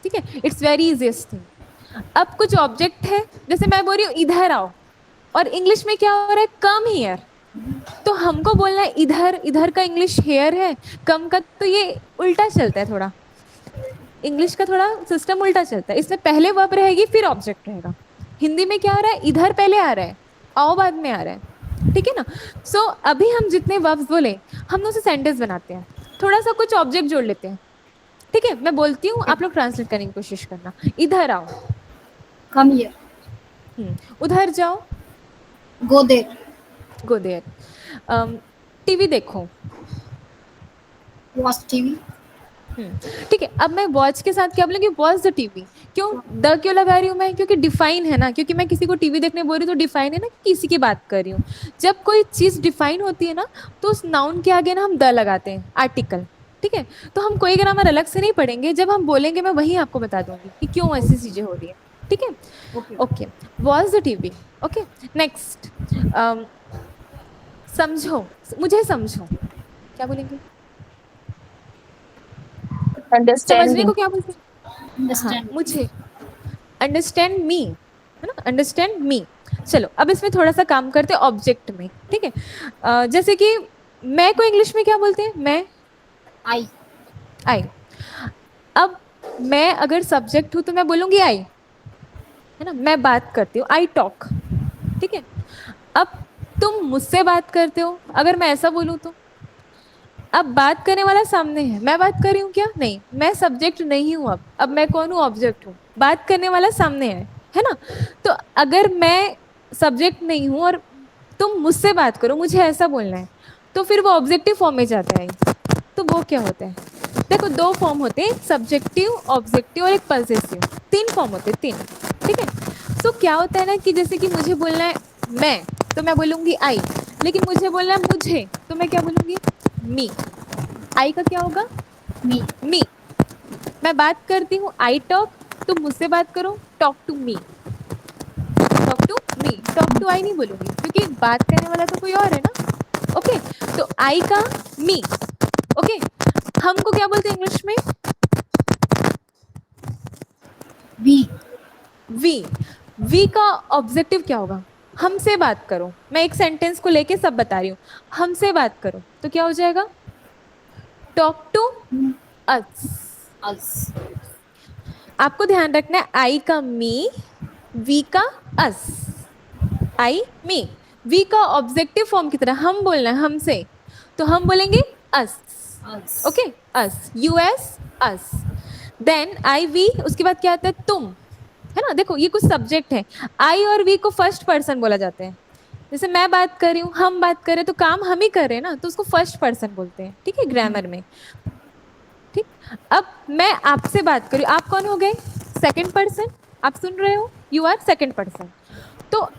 ठीक है। It's very easiest thing. अब कुछ ऑब्जेक्ट है, जैसे मैं बोल रही हूँ इधर आओ, और इंग्लिश में क्या हो रहा है? कम हियर, तो हमको बोलना है इधर, इधर का इंग्लिश हेयर है, कम का तो ये उल्टा चलता है थोड़ा, इंग्लिश का थोड़ा सिस्टम उल्टा चलता है, इसमें पहले वर्ब रहेगी फिर ऑब्जेक्ट रहेगा। हिंदी में क्या आ रहा है, इधर पहले आ रहा है, आओ बाद में आ रहा है, ठीक है ना। सो अभी हम जितने वर्ब्स बोले हम उसे सेंटेंस बनाते हैं, थोड़ा सा कुछ ऑब्जेक्ट जोड़ लेते हैं, ठीक है। मैं बोलती हूँ, आप लोग ट्रांसलेट करने की कोशिश करना। इधर आओ, come here, उधर जाओ, go there, go there. TV देखो, watch TV, ठीक है। अब मैं वॉच के साथ क्या बोलूंगी, वॉच द टीवी। क्यों द क्यों लगा रही हूँ मैं, क्योंकि डिफाइन है ना, क्योंकि मैं किसी को टीवी देखने बोल रही हूँ तो डिफाइन है ना, किसी की बात कर रही हूँ। जब कोई चीज डिफाइन होती है ना तो उस नाउन के आगे ना हम द लगाते हैं, आर्टिकल, ठीक है। तो हम कोई ग्रामर अलग से नहीं पढ़ेंगे, जब हम बोलेंगे मैं वही आपको बता दूंगी कि क्यों ऐसी चीजें हो रही है, ठीक है। okay, okay, watch the TV. Okay, next, समझो, मुझे समझो, क्या बोलेंगे, अंडरस्टैंड समझने मी। को क्या बोलते हैं, हाँ understand, मुझे, अंडरस्टैंड मी, है ना, अंडरस्टैंड मी। चलो अब इसमें थोड़ा सा काम करते हैं ऑब्जेक्ट में, ठीक है। जैसे कि मैं को इंग्लिश में क्या बोलते हैं, मैं, I, आई। अब मैं अगर सब्जेक्ट हूं तो मैं बोलूंगी आई, है ना, मैं बात करती हूँ, आई टॉक, ठीक है। अब तुम मुझसे बात करते हो, अगर मैं ऐसा बोलूं तो, अब बात करने वाला सामने है, मैं बात कर रही हूँ क्या, नहीं, मैं सब्जेक्ट नहीं हूँ। अब मैं कौन हूँ, ऑब्जेक्ट हूँ, बात करने वाला सामने है ना। तो अगर मैं सब्जेक्ट नहीं हूँ और तुम मुझसे बात करो, मुझे ऐसा बोलना है, तो फिर वो ऑब्जेक्टिव फॉर्म में जाता है। तो वो क्या होता है, देखो दो फॉर्म होते हैं, सब्जेक्टिव, ऑब्जेक्टिव और एक पजेसिव, तीन फॉर्म होते हैं, तीन, ठीक है। तो क्या होता है ना कि जैसे कि मुझे बोलना है मैं, तो मैं बोलूंगी आई, लेकिन मुझे बोलना है मुझे, तो मैं क्या बोलूंगी, मी। आई का क्या होगा, me, मी। मैं बात करती हूँ, आई टॉक, तुम मुझसे बात करो, talk to me, talk to me, talk to I नहीं बोलूंगी क्योंकि बात करने वाला तो कोई और है ना। ओके, तो आई का मी। ओके, हमको क्या बोलते हैं इंग्लिश में, we, वी। वी का ऑब्जेक्टिव क्या होगा, हमसे बात करो। मैं एक सेंटेंस को लेके सब बता रही हूँ, हमसे बात करो, तो क्या हो जाएगा, टॉक टू अस। us, आपको ध्यान रखना है, आई का मी, वी का अस, आई मी। वी का ऑब्जेक्टिव फॉर्म की तरह हम बोलना है हमसे, तो हम बोलेंगे us, us, okay, us, U S, us. Then I we, उसके बाद क्या आता है, तुम, है ना। देखो ये कुछ सब्जेक्ट है, आई और वी को फर्स्ट पर्सन बोला जाता है। जैसे मैं बात कर रही हूँ, हम बात कर रहे हैं, तो काम हम ही कर रहे हैं ना, तो उसको फर्स्ट पर्सन बोलते हैं, ठीक है, ग्रामर में, ठीक। अब मैं आपसे बात करी, आप कौन हो गए, सेकंड पर्सन, आप सुन रहे हो, यू आर सेकंड पर्सन। तो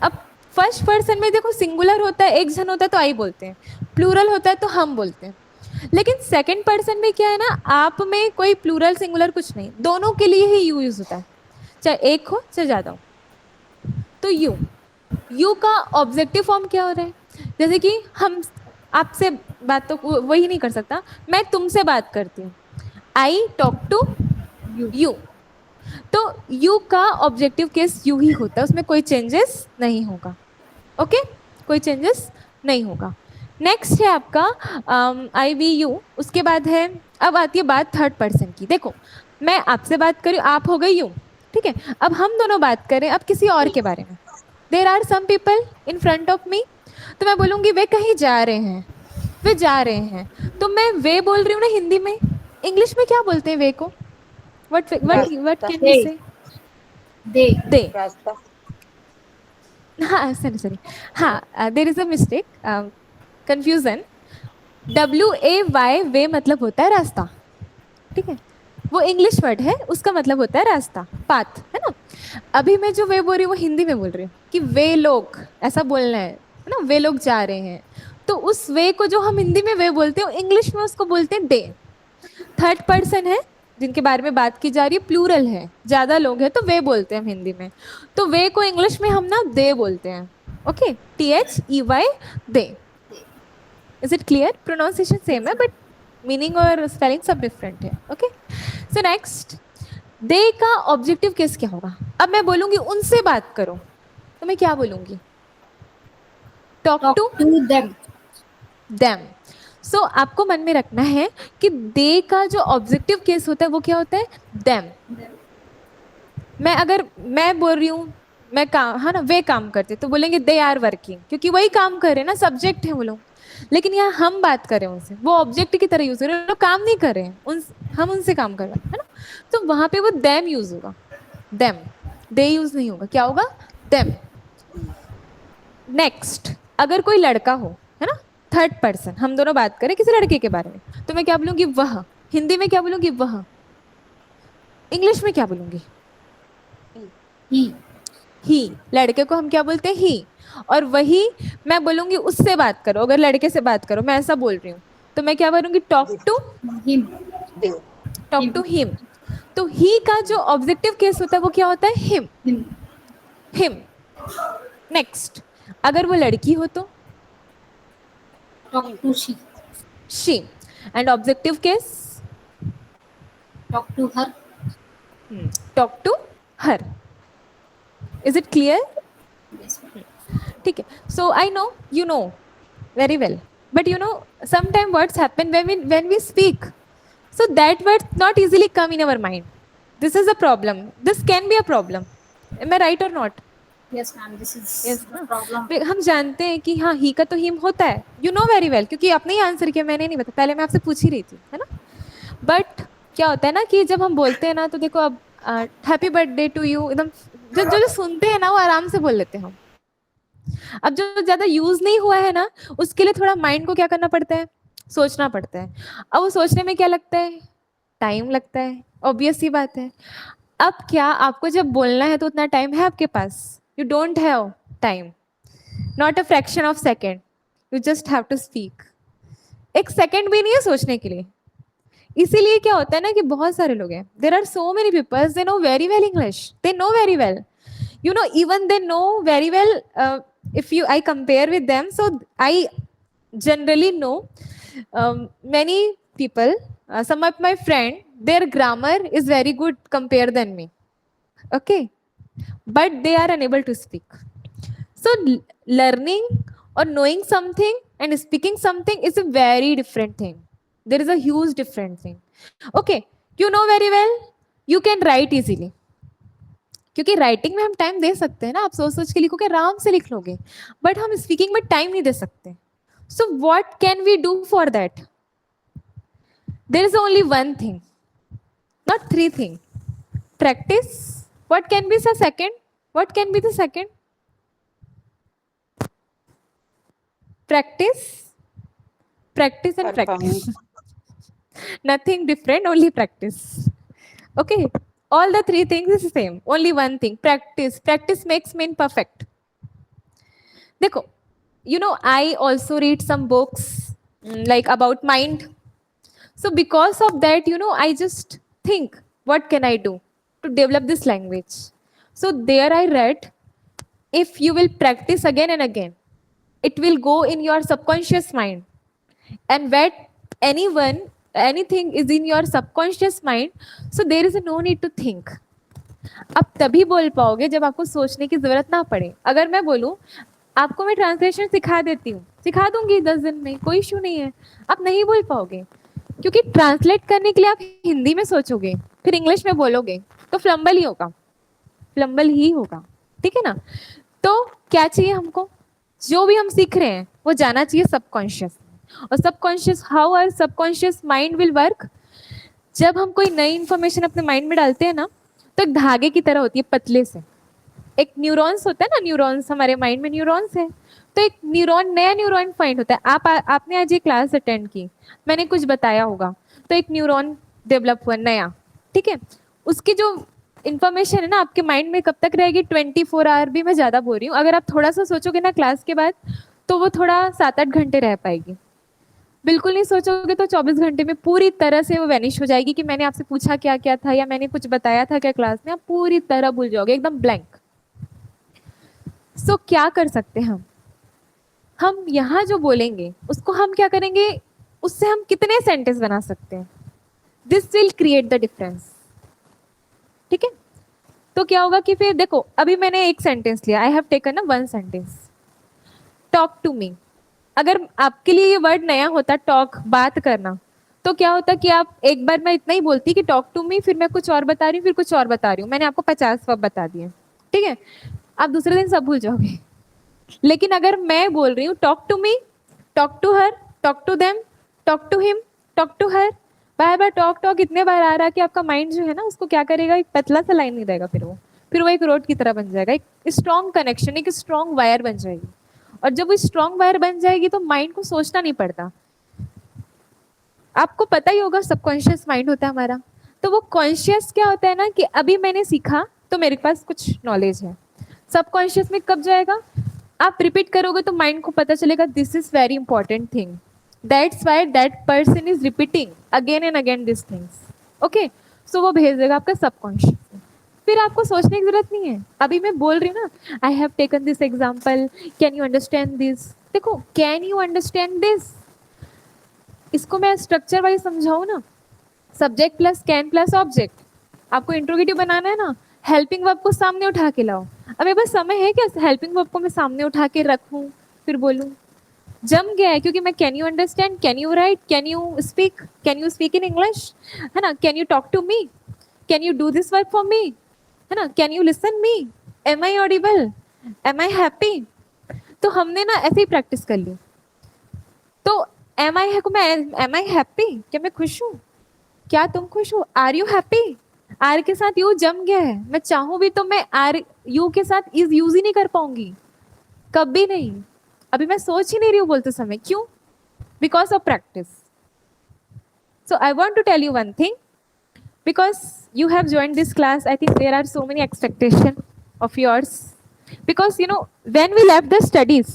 अब फर्स्ट पर्सन में देखो सिंगुलर होता है, एक जन होता है तो आई बोलते हैं, प्लूरल होता है तो हम बोलते हैं। लेकिन सेकंड पर्सन में क्या है ना, आप में कोई प्लूरल सिंगुलर कुछ नहीं, दोनों के लिए ही यू यूज होता है, चाहे एक हो चाहे ज्यादा हो। तो यू, यू का ऑब्जेक्टिव फॉर्म क्या हो रहा है, जैसे कि हम आपसे बात तो वही नहीं कर सकता, मैं तुमसे बात करती हूँ, I talk to you, you. तो यू का ऑब्जेक्टिव केस यू ही होता है, उसमें कोई चेंजेस नहीं होगा, ओके, कोई चेंजेस नहीं होगा। नेक्स्ट है आपका आई वी यू, उसके बाद है, अब आती है बात थर्ड पर्सन की। देखो मैं आपसे बात करी, आप हो गए यू, ठीक है। अब हम दोनों बात करें अब किसी और के बारे में, there are some people in front of me, तो मैं बोलूंगी वे कहीं जा रहे हैं, वे जा रहे हैं, तो मैं वे बोल रही हूँ ना हिंदी में, इंग्लिश में क्या बोलते हैं वे को, व्हाट कैन वी Hey, से, they, दे। रास्ता। हाँ सॉरी सॉरी, हाँ देर is a mistake, confusion. WAY वे मतलब होता है रास्ता, ठीक है, वो इंग्लिश वर्ड है, उसका मतलब होता है रास्ता, पाथ, है ना। अभी मैं जो वे बोल रही हूँ वो हिंदी में बोल रही हूँ कि वे लोग, ऐसा बोलना है ना, वे लोग जा रहे हैं, तो उस वे को जो हम हिंदी में वे बोलते हैं इंग्लिश में उसको बोलते हैं दे। थर्ड पर्सन है जिनके बारे में बात की जा रही है, प्लूरल है, ज्यादा लोग हैं, तो वे बोलते हैं हम हिंदी में, तो वे को इंग्लिश में हम ना दे बोलते हैं, okay, THEY, they. Is it clear, pronunciation same है बट मीनिंग और स्पेलिंग सब डिफरेंट है, ओके। सो नेक्स्ट, दे का ऑब्जेक्टिव केस क्या होगा, अब मैं बोलूंगी उनसे बात करो, तो मैं क्या बोलूंगी, talk talk to to them, them. So आपको मन में रखना है कि दे का जो ऑब्जेक्टिव केस होता है वो क्या होता है, देम। मैं बोल रही हूँ मैं काम, हाँ ना, वे काम करते तो बोलेंगे दे आर वर्किंग, क्योंकि वही काम कर रहे हैं ना, सब्जेक्ट है वो लोग। लेकिन यहाँ हम बात कर रहे हैं उनसे, वो ऑब्जेक्ट की तरह यूज कर रहे हैं, लोग काम नहीं कर रहे हैं हम उनसे काम कर रहे हैं, है ना। तो वहां पे वो देम यूज होगा, देम, दे यूज नहीं होगा, क्या होगा, देम। नेक्स्ट, अगर कोई लड़का हो, है ना, थर्ड पर्सन, हम दोनों बात करें किसी लड़के के बारे में, तो मैं क्या बोलूंगी, वह। हिंदी में क्या बोलूंगी, वह। इंग्लिश में क्या बोलूंगी, ही। ही। लड़के को हम क्या बोलते हैं, ही। और वही मैं बोलूंगी उससे बात करो, अगर लड़के से बात करो, मैं ऐसा बोल रही हूँ, तो मैं क्या बोलूंगी, talk to, him. They. Talk to him. तो ही का जो ऑब्जेक्टिव केस होता है वो क्या होता है, हिम, हिम। हिम। नेक्स्ट, अगर वो लड़की हो तो talk to she. She. And objective case, talk to her. Talk to her. Is it clear? Yes. ठीक है, so I know you know very well, but you know sometimes words happen when we speak, so that words not easily come in our mind. This is a problem, this can be a problem. Am I right or not? Yes ma'am, this is Yes the ना, problem. हम जानते हैं कि हाँ, ही का तो him होता है, यू नो वेरी वेल, क्योंकि आपने ही आंसर किया, मैंने नहीं बताया, पहले मैं आपसे पूछ ही रही थी, है ना। बट क्या होता है ना कि जब हम बोलते हैं ना, तो देखो अब हैप्पी बर्थडे टू यू, एकदम जो जो जो सुनते हैं ना वो आराम से बोल लेते हैं हम। अब जो ज्यादा यूज नहीं हुआ है ना, उसके लिए थोड़ा माइंड को क्या करना पड़ता है, सोचना पड़ता है। अब वो सोचने में क्या लगता है, टाइम लगता है, ऑब्वियस सी बात है। अब क्या आपको जब बोलना है तो उतना टाइम है आपके पास, you don't have time, not a fraction of second, you just have to speak. एक सेकेंड भी नहीं है सोचने के लिए। इसीलिए क्या होता है ना कि बहुत सारे लोग हैं, there are so many peoples, they know very well English, they know very well, you know, even they know very well, if you I compare with them, so I generally know many people, some of my friend, their grammar is very good compare than me, okay, but they are unable to speak. So learning or knowing something and speaking something is a very different thing. There is a huge different thing. Okay, you know very well, you can write easily, क्योंकि writing में हम time दे सकते हैं ना, आप सोच सोच के लिखोगे, आराम से लिख लोगे, बट हम स्पीकिंग में टाइम नहीं दे सकते। So what can we do for that? There is only one thing, not three thing, practice. What can be the second, what can be the second? Practice, practice and performance. Practice, nothing different, only practice. Okay, all the three things is same, only one thing, practice. Practice makes man perfect. देखो, you know, I also read some books like about mind. So because of that, you know, I just think, what can I do to develop this language? So there I read, if you will practice again and again, it will go in your subconscious mind. And when anything is in your subconscious mind, so there is no need to think. आप तभी बोल पाओगे जब आपको सोचने की जरूरत ना पड़े। अगर मैं बोलूं आपको मैं ट्रांसलेशन सिखा देती हूँ, सिखा दूंगी 10 दिन में, कोई इशू नहीं है, आप नहीं बोल पाओगे, क्योंकि ट्रांसलेट करने के लिए आप हिंदी में सोचोगे, फिर इंग्लिश में बोलोगे, तो फ्लम्बल ही होगा, फ्लम्बल ही होगा, ठीक है ना। तो क्या चाहिए हमको, जो भी हम सीख रहे हैं वो जाना चाहिए सबकॉन्शियस। और subconscious, how are subconscious mind will work, जब हम कोई नई इंफॉर्मेशन अपने माइंड में डालते हैं ना, तो एक धागे की तरह होती है, पतले से, एक न्यूरॉन्स होता है ना, न्यूरॉन्स, हमारे माइंड में न्यूरॉन्स है, तो एक न्यूरॉन, नया न्यूरॉन फाइंड होता है। आपने आज ये क्लास अटेंड की, मैंने कुछ बताया होगा, तो एक न्यूरॉन डेवलप हुआ नया, ठीक है, उसकी जो इन्फॉर्मेशन है ना आपके माइंड में कब तक रहेगी, 24 आवर भी मैं ज्यादा बोल रही हूँ, अगर आप थोड़ा सा सोचोगे ना क्लास के बाद, तो वो थोड़ा 7-8 घंटे रह पाएगी। बिल्कुल नहीं सोचोगे तो 24 घंटे में पूरी तरह से वो वैनिश हो जाएगी, कि मैंने आपसे पूछा क्या क्या था, या मैंने कुछ बताया था क्या क्लास में, आप पूरी तरह भूल जाओगे, एकदम ब्लैंक। सो क्या कर सकते हैं हम यहाँ जो बोलेंगे उसको हम क्या करेंगे, उससे हम कितने सेंटेंस बना सकते हैं, this will create the difference, ठीक है। तो क्या होगा कि फिर देखो, अभी मैंने एक सेंटेंस लिया, I have taken a one sentence, talk to me, अगर आपके लिए ये वर्ड नया होता, टॉक, बात करना, तो क्या होता कि आप एक बार मैं इतना ही बोलती कि टॉक टू मी, फिर मैं कुछ और बता रही हूँ, फिर कुछ और बता रही हूँ, मैंने आपको 50 वर्ब बता दिए, ठीक है, आप दूसरे दिन सब भूल जाओगे। लेकिन अगर मैं बोल रही हूँ talk to me, talk to her, talk to them, talk to him, talk to her, बार बार टॉक टॉक इतने बार आ रहा है कि आपका माइंड जो है ना उसको क्या करेगा, एक पतला सा लाइन नहीं देगा, फिर वो एक रोड की तरह बन जाएगा, एक स्ट्रॉन्ग कनेक्शन, एक स्ट्रॉन्ग वायर बन जाएगी। और जब वो स्ट्रॉन्ग वायर बन जाएगी तो माइंड को सोचना नहीं पड़ता। आपको पता ही होगा सबकॉन्शियस माइंड होता है हमारा, तो वो कॉन्शियस क्या होता है ना कि अभी मैंने सीखा तो मेरे पास कुछ नॉलेज है, सबकॉन्शियस में कब जाएगा, आप रिपीट करोगे तो माइंड को पता चलेगा this is very important thing, that's why that person is repeating again and again this things, okay, so वो भेज देगा आपका सबकॉन्शियस में। फिर आपको सोचने की जरूरत नहीं है, अभी मैं बोल रही हूँ ना, आई have taken this example, can you understand this, देखो कैन यू अंडरस्टैंड दिस, इसको मैं स्ट्रक्चर वाइज समझाऊँ ना, subject plus can plus object, आपको इंट्रोगेटिव बनाना है ना, हेल्पिंग वर्ब को सामने उठा के लाओ। अब मेरे पास समय है क्या हेल्पिंग वर्ब को मैं सामने उठा के रखूं फिर बोलूं, जम गया है, क्योंकि मैं can you understand, can you write, can you speak in English, है ना, can you talk to me, can you do this work for me, है ना, can you listen me, am I audible, am I happy, तो हमने ना ऐसे ही practice कर ली। तो एम आई है को मैं एम आई हैप्पी, क्या मैं खुश हूँ, क्या तुम खुश हो, आर यू हैप्पी, आर के साथ यू जम गया है, मैं चाहूं भी तो मैं आर यू के साथ इज यूज ही नहीं कर पाऊंगी, कभी नहीं, अभी मैं सोच ही नहीं रही हूँ बोलते समय, क्यों, because of practice. So I want to tell you one thing, because you have joined this class, I think there are so many expectations of yours, because you know when we left the studies,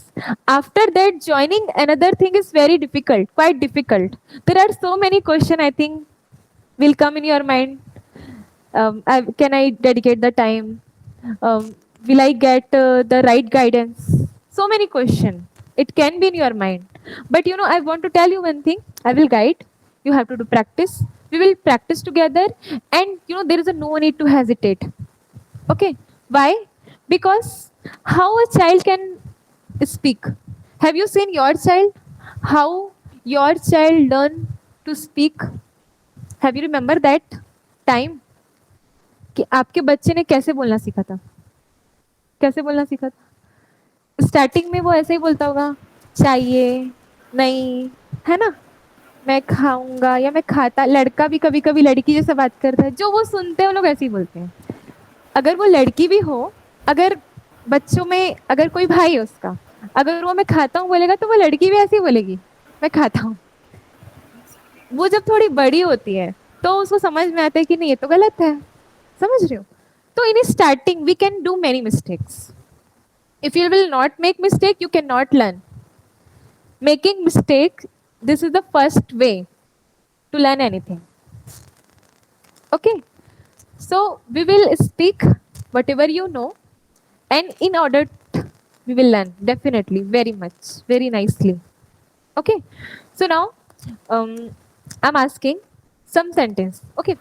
after that joining another thing is very difficult, quite difficult, there are so many questions I think will come in your mind, can I dedicate the time, will I get the right guidance, so many questions it can be in your mind. But you know I want to tell you one thing, I will guide, you have to do practice, we will practice together, and you know there is a no need to hesitate, okay, why, because how a child can speak, have you seen your child, how your child learn to speak, have you remember that time कि आपके बच्चे ने कैसे बोलना सीखा था, कैसे बोलना सीखा था, स्टार्टिंग में वो ऐसे ही बोलता होगा, चाहिए, नहीं, है ना, मैं खाऊंगा या मैं खाता, लड़का भी कभी कभी लड़की जैसे बात करता है, जो वो सुनते हैं वो लोग ऐसे ही बोलते हैं। अगर वो लड़की भी हो, अगर बच्चों में अगर कोई भाई है उसका, अगर वो मैं खाता हूँ बोलेगा तो वो लड़की भी ऐसे ही बोलेगी, मैं खाता हूँ। वो जब थोड़ी बड़ी होती है तो उसको समझ में आता है कि नहीं ये तो गलत है, समझ रहे हो, तो in starting we can do many mistakes, if you will not make mistake you cannot learn, making mistake, this is the first way to learn anything, okay, so we will speak whatever you know, and in order we will learn definitely very much, very nicely, okay, so now um, I'm asking some sentence, okay,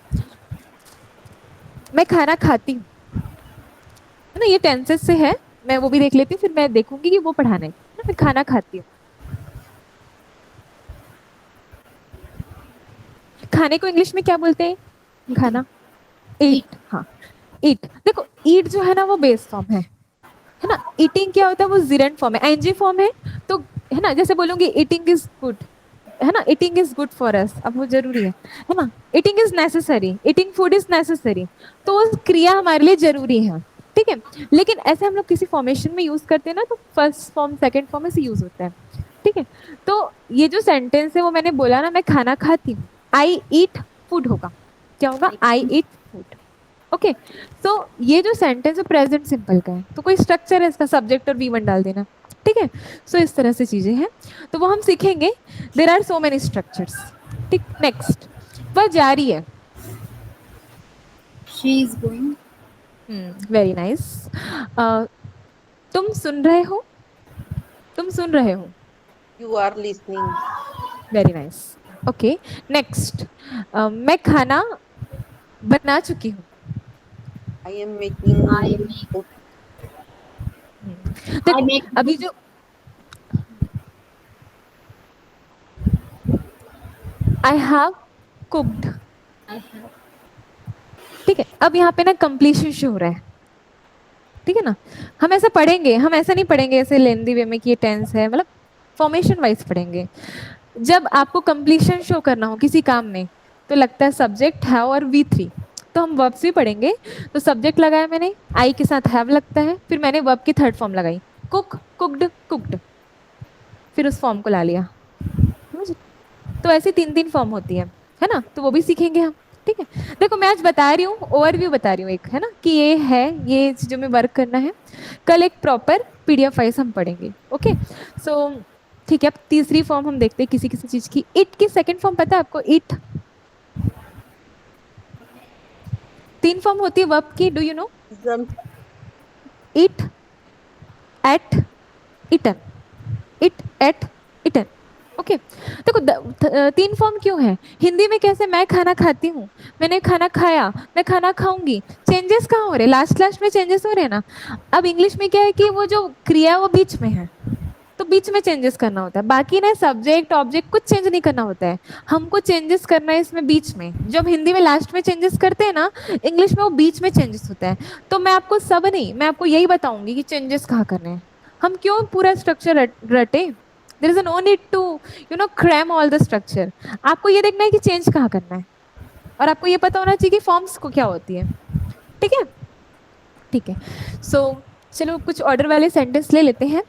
मैं खाना खाती हूँ, है ना, ये tenses से है, मैं वो भी देख लेती हूँ, फिर मैं देखूंगी कि वो पढ़ाना है ना, मैं खाना खाती हूँ, खाने को इंग्लिश में क्या बोलते हैं, खाना, ईट, हाँ, ईट, देखो ईट जो है ना वो बेस फॉर्म है ना, ईटिंग क्या होता है वो जिरेंट फॉर्म है, आईएनजी फॉर्म है, तो है ना, जैसे बोलूंगी ईटिंग इज गुड, है ना, eating is good for us, अब वो जरूरी है ना, eating is necessary, eating food is necessary, तो वो क्रिया हमारे लिए जरूरी है, ठीक है, लेकिन ऐसे हम लोग किसी फॉर्मेशन में यूज करते हैं ना, तो फर्स्ट फॉर्म सेकंड फॉर्म ऐसे यूज होता है, ठीक है, तो ये जो सेंटेंस है वो मैंने बोला ना, मैं खाना खाती हूँ, आई ईट फूड होगा, क्या होगा, आई ईट फूड, ओके, तो ये जो सेंटेंस है प्रेजेंट सिंपल का है, तो कोई स्ट्रक्चर है इसका, सब्जेक्ट और वी वन डाल देना, ठीक है, सो इस तरह से चीजें हैं, तो वो हम सीखेंगे, there are so many structures, ठीक, नेक्स्ट, वह जा रही है, She is going. Very nice, तुम सुन रहे हो, तुम सुन रहे हो, You are listening. Very nice, okay, next, मैं खाना बना चुकी हूँ, I am making I make. I देखो make. अभी जो I have cooked. I have. ठीक है, अब यहाँ पे ना कंप्लीशन शो हो रहा है, ठीक है ना। हम ऐसा पढ़ेंगे, हम ऐसा नहीं पढ़ेंगे ऐसे लेंदी वे में कि ये टेंस है, मतलब फॉर्मेशन वाइज पढ़ेंगे। जब आपको कंप्लीशन शो करना हो किसी काम में तो लगता है सब्जेक्ट है और V3, तो हम वर्ब्स भी पढ़ेंगे। तो सब्जेक्ट लगाया मैंने, आई के साथ हैव लगता है, फिर मैंने वर्ब की थर्ड फॉर्म लगाई, कुक, कुक्ड, कुक्ड, फिर उस फॉर्म को ला लिया, समझ। तो ऐसी 3-3 फॉर्म होती है ना, तो वो भी सीखेंगे हम। ठीक है, देखो मैं आज बता रही हूँ, ओवरव्यू बता रही हूँ एक, है ना, कि ये है, ये चीजों में वर्क करना है। कल एक प्रॉपर PDF वाइज हम पढ़ेंगे। ओके, सो ठीक है, अब तीसरी फॉर्म हम देखते हैं किसी किसी चीज की। इट की सेकंड फॉर्म पता है आपको? इट 3 फॉर्म होती है वर्ब की, डू यू नो? जम eat, ate, eaten, eat, ate, eaten. Okay, देखो 3 फॉर्म क्यों है? हिंदी में कैसे मैं खाना खाती हूँ, मैंने खाना खाया, मैं खाना खाऊंगी, चेंजेस कहाँ हो रहे? लास्ट लास्ट में चेंजेस हो रहे हैं ना। अब इंग्लिश में क्या है कि वो जो क्रिया है वो बीच में है, तो बीच में चेंजेस करना होता है। बाकी ना सब्जेक्ट ऑब्जेक्ट कुछ चेंज नहीं करना होता है, हमको चेंजेस करना है इसमें बीच में। जब हिंदी में लास्ट में चेंजेस करते हैं ना, इंग्लिश में वो बीच में चेंजेस होता है। तो मैं आपको सब नहीं, मैं आपको यही बताऊंगी कि चेंजेस कहाँ करने हैं। हम क्यों पूरा स्ट्रक्चर रटे? There is no need to cram all the structure. आपको ये देखना है कि चेंज कहाँ करना है, और आपको ये पता होना चाहिए कि फॉर्म्स को क्या होती है। ठीक है, ठीक है। सो चलो कुछ ऑर्डर वाले सेंटेंस ले लेते हैं।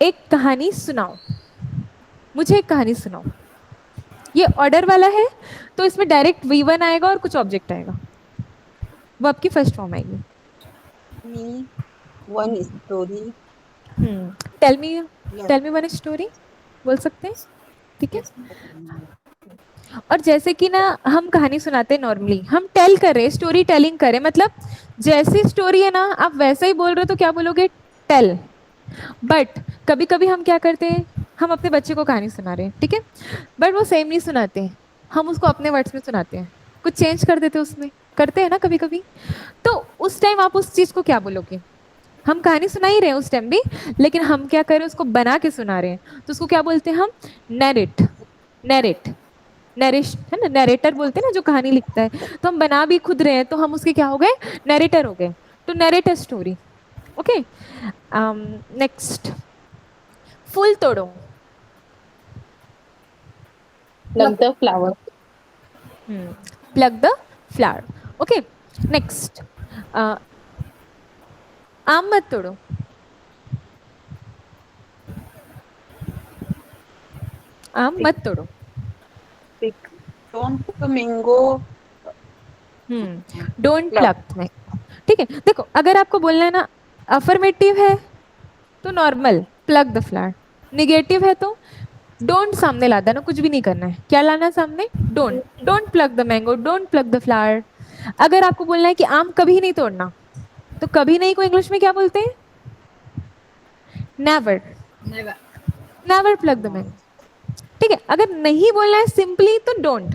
एक कहानी सुनाओ, मुझे एक कहानी सुनाओ। ये ऑर्डर वाला है, तो इसमें डायरेक्ट V1 आएगा और कुछ ऑब्जेक्ट आएगा, वो आपकी फर्स्ट फॉर्म आएगी। Me one story. Tell me, tell me one story बोल सकते हैं, ठीक है। Yes, ma'am. और जैसे कि ना हम कहानी सुनाते हैं नॉर्मली, हम टेल कर रहे हैं, स्टोरी टेलिंग करें, मतलब जैसी स्टोरी है ना आप वैसा ही बोल रहे हो, तो क्या बोलोगे? टेल। बट कभी कभी हम क्या करते हैं, हम अपने बच्चे को कहानी सुना रहे हैं, ठीक है, बट वो सेम नहीं सुनाते हैं, हम उसको अपने वर्ड्स में सुनाते हैं, कुछ चेंज कर देते हैं उसमें, करते हैं ना कभी कभी। तो उस टाइम आप उस चीज को क्या बोलोगे? हम कहानी सुना ही रहे हैं उस टाइम भी, लेकिन हम क्या कर रहे हैं, उसको बना के सुना रहे हैं, तो उसको क्या बोलते हैं हम? नैरेट, नैरेट, नरेश, है ना, नरेटर बोलते हैं ना जो कहानी लिखता है। तो हम बना भी खुद रहे हैं, तो हम उसके क्या हो गए? नरेटर हो गए। तो narrate a story. Okay, next, फूल तोड़ो। Plug the flower. Plug the flower. Okay, next, आम मत तोड़ो। आम मत तोड़ो। Pick don't mango don't plug. Plug. ठीक है, देखो अगर आपको बोलना है ना अफर्मेटिव है तो normal plug the flower, negative है तो डोंट सामने ला देना, कुछ भी नहीं करना है। क्या लाना है सामने? Don't, don't plug the mango, don't plug the flower. अगर आपको बोलना है कि आम कभी नहीं तोड़ना, तो कभी नहीं को इंग्लिश में क्या बोलते हैं? Never, Never. Never plug the mango. ठीक है, अगर नहीं बोलना है सिंपली तो डोंट,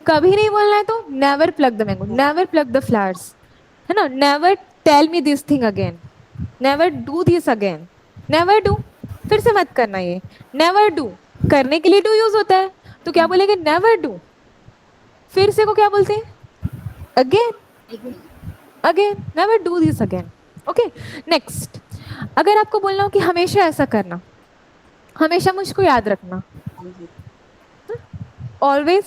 कभी नहीं बोलना है तो never plug the mango, never plug the flowers, है ना। Never tell me this thing again, never do this again, never do, फिर से मत करना ये। नेवर डू करने के लिए डू यूज होता है, तो क्या बोलेंगे? Never do. फिर से को क्या बोलते हैं? Again, Again. Again, never do this again. Okay, next, अगर आपको बोलना हो कि हमेशा ऐसा करना, हमेशा मुझको याद रखना, ऑलवेज,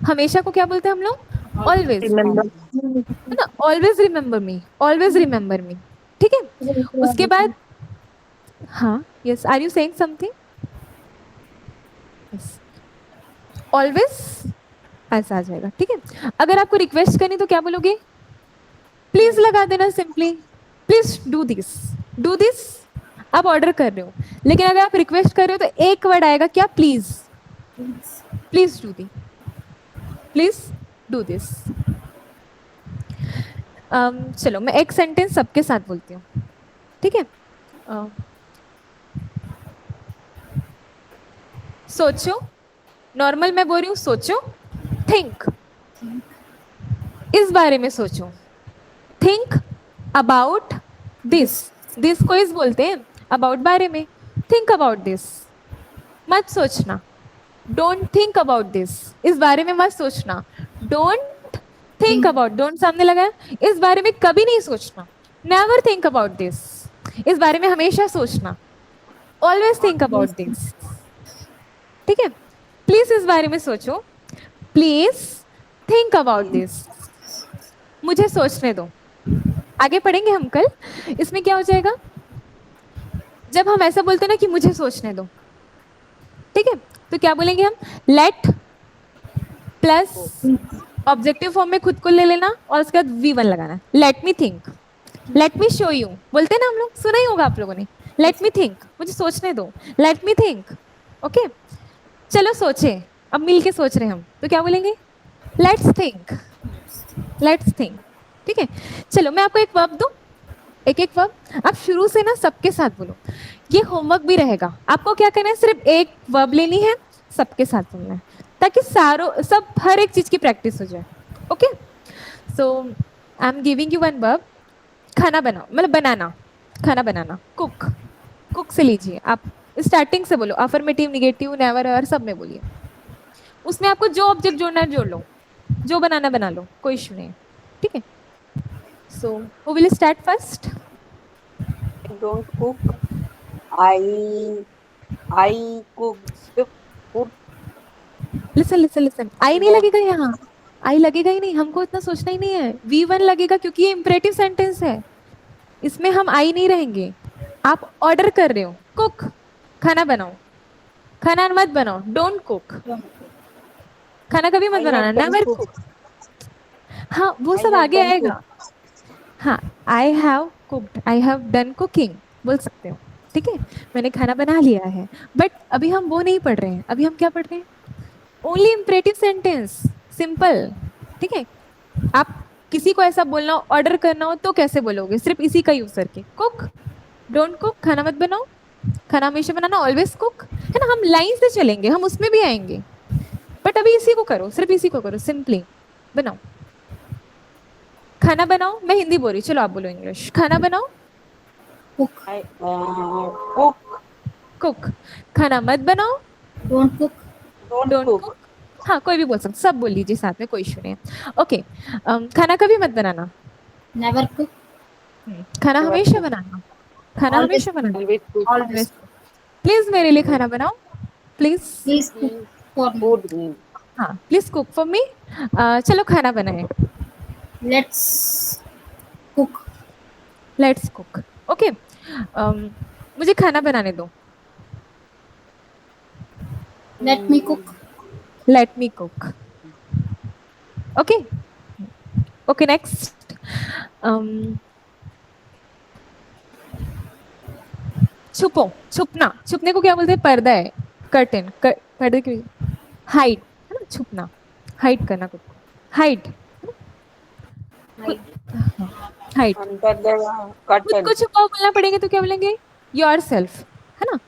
हमेशा को क्या बोलते हैं हम लोग? Always, Remember. है ना। Always remember me, always remember me. ठीक है, उसके बाद, हाँ, yes, are you saying something? Yes, always ऐसा आ जाएगा। ठीक है, अगर आपको रिक्वेस्ट करनी तो क्या बोलोगे? प्लीज लगा देना simply, please do this, do this. आप ऑर्डर कर रहे हो, लेकिन अगर आप रिक्वेस्ट कर रहे हो तो एक वर्ड आएगा क्या? Please, Please. Please do the, please do this. चलो मैं एक सेंटेंस सबके साथ बोलती हूँ, ठीक है। सोचो, नॉर्मल मैं बोल रही हूँ सोचो, थिंक, इस बारे में सोचो, think about this, This. This को इस बोलते हैं, अबाउट बारे में, थिंक अबाउट दिस, मत सोचना। डोंट थिंक अबाउट दिस, इस बारे में मत सोचना। डोंट थिंक अबाउट, डोंट सामने लगा है, इस बारे में कभी नहीं सोचना। नेवर थिंक अबाउट दिस, इस बारे में हमेशा सोचना। ऑलवेज थिंक अबाउट दिस, ठीक है। प्लीज इस बारे में सोचो, प्लीज थिंक अबाउट दिस, मुझे सोचने दो। आगे पढ़ेंगे हम कल, इसमें क्या हो जाएगा, जब हम ऐसा बोलते हैं ना कि मुझे सोचने दो, ठीक है, तो क्या बोलेंगे हम, लेट प्लस ऑब्जेक्टिव फॉर्म में खुद को ले लेना और उसके बाद V1 लगाना। Let me think, let me show you, बोलते हैं ना हम लोग, सुना ही होगा आप लोगों ने। लेट मी थिंक, मुझे सोचने दो, लेट मी थिंक। ओके, चलो सोचे, अब मिल के सोच रहे हैं हम, तो क्या बोलेंगे, लेट्स थिंक, लेट्स थिंक, ठीक है। चलो मैं आपको एक वर्ब दूं, एक एक वर्ब आप शुरू से ना सबके साथ बोलो। ये होमवर्क भी रहेगा, आपको क्या करना है, सिर्फ एक वर्ब लेनी है, सबके साथ बोलना है, ताकि सब हर एक चीज की प्रैक्टिस हो जाए। Okay, so I am giving you one verb, खाना बनाओ, मतलब बनाना, खाना बनाना, कुक, कुक से लीजिए आप। स्टार्टिंग से बोलो, अफर्मेटिव, निगेटिव, नेवर, और सब में बोलिए। उसमें आपको जो ऑब्जेक्ट जोड़ना है जोड़ लो, जो बनाना बना लो, कोई इशू नहीं है, ठीक है। So who will start first? don't cook. I cooked food. Listen listen listen, I नहीं लगेगा यहाँ, आई लगेगा ही नहीं, हमको इतना सोचना ही नहीं है। V1 लगेगा क्योंकि ये इंपरेटिव सेंटेंस है, इसमें हम आई नहीं रहेंगे। आप ऑर्डर कर रहे हो, कुक, खाना बनाओ, खाना मत बनाओ, डोंट कुक, खाना कभी मत I banana, have done never cook. Cook. हाँ वो I सब have आगे done आएगा। हाँ, I have cooked, I have done cooking बोल सकते हो, ठीक है, मैंने खाना बना लिया है। बट अभी हम वो नहीं पढ़ रहे हैं, अभी हम क्या पढ़ रहे हैं, ओनली इंपरेटिव सेंटेंस, सिंपल, ठीक है। आप किसी को ऐसा बोलना हो, ऑर्डर करना हो, तो कैसे बोलोगे, सिर्फ इसी का यूज करके, कुक, डोंट कुक, खाना मत बनाओ, खाना हमेशा बनाना, ऑलवेज कुक, है ना। हम लाइन से चलेंगे, हम उसमें भी आएंगे, बट अभी इसी को करो, सिर्फ इसी को करो, सिंपली बनाओ, खाना बनाओ। मैं हिंदी बोल रही, चलो आप बोलो इंग्लिश, खाना बनाओ, I cook. कुक, खाना मत बनाओ, Don't cook. Don't don't cook. Cook. हाँ कोई भी बोल सकते, सब बोल लीजिए साथ में, कोई इशू नहीं है। ओके, खाना कभी मत बनाना, Never cook. खाना Never हमेशा cook. बनाना, खाना Always हमेशा बनाना, Always cook. Always. प्लीज मेरे लिए खाना बनाओ, please, Please cook for me. Food me. हाँ प्लीज कुक फॉर मी। चलो खाना बनाए, Let's cook. Let's cook. Okay, मुझे खाना बनाने दो, Let me cook. Let me cook. Okay, okay next, छुपो, छुपना, छुपने को क्या बोलते हैं, पर्दा है, कर्टेन, पर्दे की, हाइड, है ना, छुपना, हाइड करना खुद को, हाइड, हाइड। Under the खुद curtain. को छुपाओ बोलना पड़ेगा तो क्या बोलेंगे, योर सेल्फ, है ना,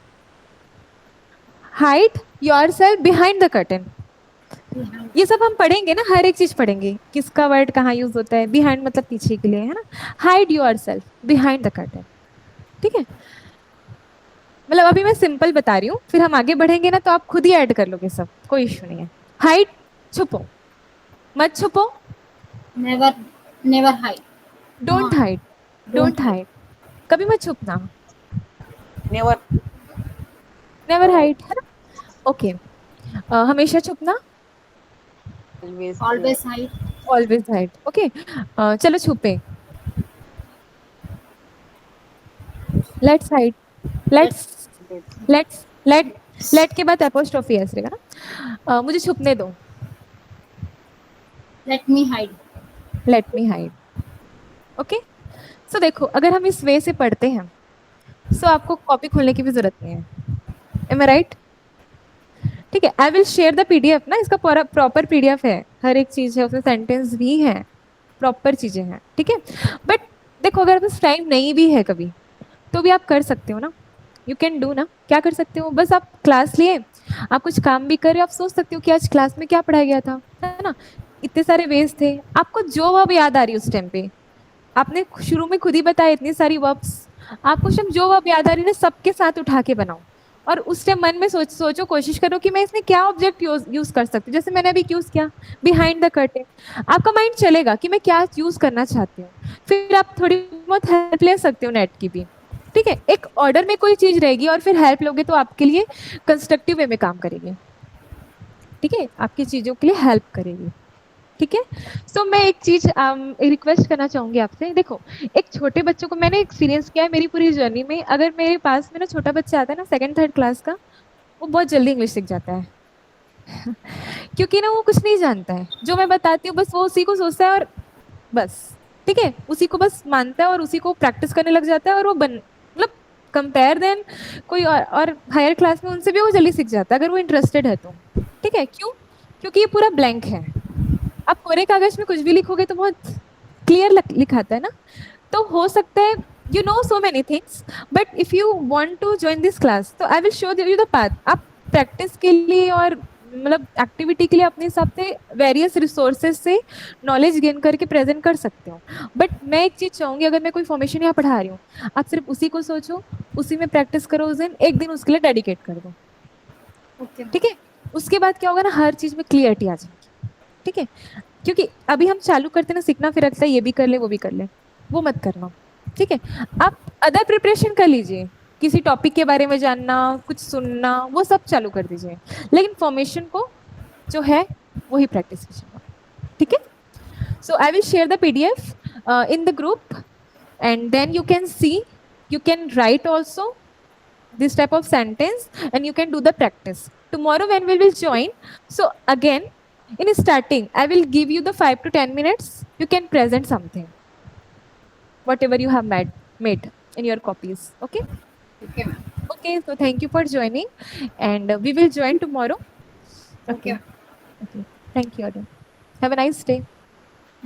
hide your self behind the curtain. ये सब हम पढ़ेंगे ना, हर एक चीज पढ़ेंगे, किसका वर्ड कहाँ यूज होता है, बिहाइंड मतलब पीछे के लिए, है ना, hide your self behind the curtain, ठीक है। मतलब अभी मैं सिंपल बता रही हूँ, फिर हम आगे बढ़ेंगे ना तो आप खुद ही ऐड कर लोगे सब, कोई इशू नहीं है। हाइड, छुपो, मत छुपो, Never, never hide. Don't hide, don't hide, कभी मत छुपना, Never. नेवर हाइड, है ना। ओके, हमेशा छुपना, Always. Always hide. Always hide. Okay, चलो छुपे, let's hide, let's, let's, let के बाद एपोस्ट्रोफी एस रहेगा ना। मुझे छुपने दो, Let me hide. Let me hide. Okay, so देखो अगर हम इस वे से पढ़ते हैं, सो आपको कॉपी खोलने की भी जरूरत नहीं है, एम आई राइट, ठीक है। आई विल शेयर द पीडीएफ ना, इसका पूरा प्रॉपर पीडीएफ है, हर एक चीज है उसमें, सेंटेंस भी है, प्रॉपर चीजें हैं, ठीक है। बट देखो अगर बस टाइम नहीं भी है कभी, तो भी आप कर सकते हो ना, यू कैन डू ना, क्या कर सकते हो, बस आप क्लास लिए, आप कुछ काम भी कर रहे हो, आप सोच सकते हो कि आज क्लास में क्या पढ़ाया गया था, है ना, इतने सारे वेज थे, आपको जो वर्ब याद आ रही है उस टाइम पे, आपने शुरू में खुद ही बताया इतनी सारी वर्ब्स, आपको जब जो वर्ब याद आ रही है ना, सबके साथ उठा के बनाओ, और उस टाइम मन में सोचो, कोशिश करो कि मैं इसमें क्या ऑब्जेक्ट यूज कर सकती हूँ। जैसे मैंने अभी यूज किया बिहाइंड द कर्टेन, आपका माइंड चलेगा कि मैं क्या यूज करना चाहती हूँ। फिर आप थोड़ी बहुत हेल्प ले सकते हो नेट की भी, ठीक है। एक ऑर्डर में कोई चीज रहेगी और फिर हेल्प लोगे तो आपके लिए कंस्ट्रक्टिव वे में काम करेगी, ठीक है, आपकी चीजों के लिए हेल्प करेगी, ठीक है। सो मैं एक चीज रिक्वेस्ट करना चाहूंगी आपसे। देखो, एक छोटे बच्चों को मैंने एक्सपीरियंस किया है मेरी पूरी जर्नी में। अगर मेरे पास मेरा छोटा बच्चा आता है ना, सेकंड थर्ड क्लास का, वो बहुत जल्दी इंग्लिश सीख जाता है क्योंकि ना वो कुछ नहीं जानता है, जो मैं बताती हूँ बस वो उसी को सोचता है और बस, ठीक है, उसी को बस मानता है और उसी को प्रैक्टिस करने लग जाता है और वो मतलब कंपेयर देन कोई और हायर क्लास में उनसे भी वो जल्दी सीख जाता है अगर वो इंटरेस्टेड है तो, ठीक है। क्यों? क्योंकि ये पूरा ब्लैंक है। आप कोरे कागज में कुछ भी लिखोगे तो बहुत क्लियर लिखाता है ना। तो हो सकता है you know so many things, but if you want to join this class तो I will show you the path. आप प्रैक्टिस के लिए और मतलब एक्टिविटी के लिए अपने हिसाब से वेरियस रिसोर्सेज से नॉलेज गेन करके प्रेजेंट कर सकते हो। बट मैं एक चीज चाहूंगी, अगर मैं कोई फॉर्मेशन यहाँ पढ़ा रही हूँ, आप सिर्फ उसी को सोचो, उसी में प्रैक्टिस करो, उस दिन एक दिन उसके लिए डेडिकेट कर दो, ओके ठीक है। उसके बाद क्या होगा ना, हर चीज में क्लियरिटी आ जाएगी, ठीक है। क्योंकि अभी हम चालू करते ना सीखना, फिर लगता है ये भी कर ले वो भी कर ले, वो मत करना, ठीक है। आप अदर प्रिपरेशन कर लीजिए, किसी टॉपिक के बारे में जानना, कुछ सुनना, वो सब चालू कर दीजिए, लेकिन फॉर्मेशन को जो है वही प्रैक्टिस कीजिएगा, ठीक है। So I will share the PDF in the group and then you can see, you can write also this type of sentence and you can do the practice tomorrow when we will join. So again, in starting I will give you the 5 to 10 minutes, you can present something whatever you have made in your copies, okay. Okay ma'am Okay, so thank you for joining and we will join tomorrow. Okay Okay, thank you Arun. Have a nice day.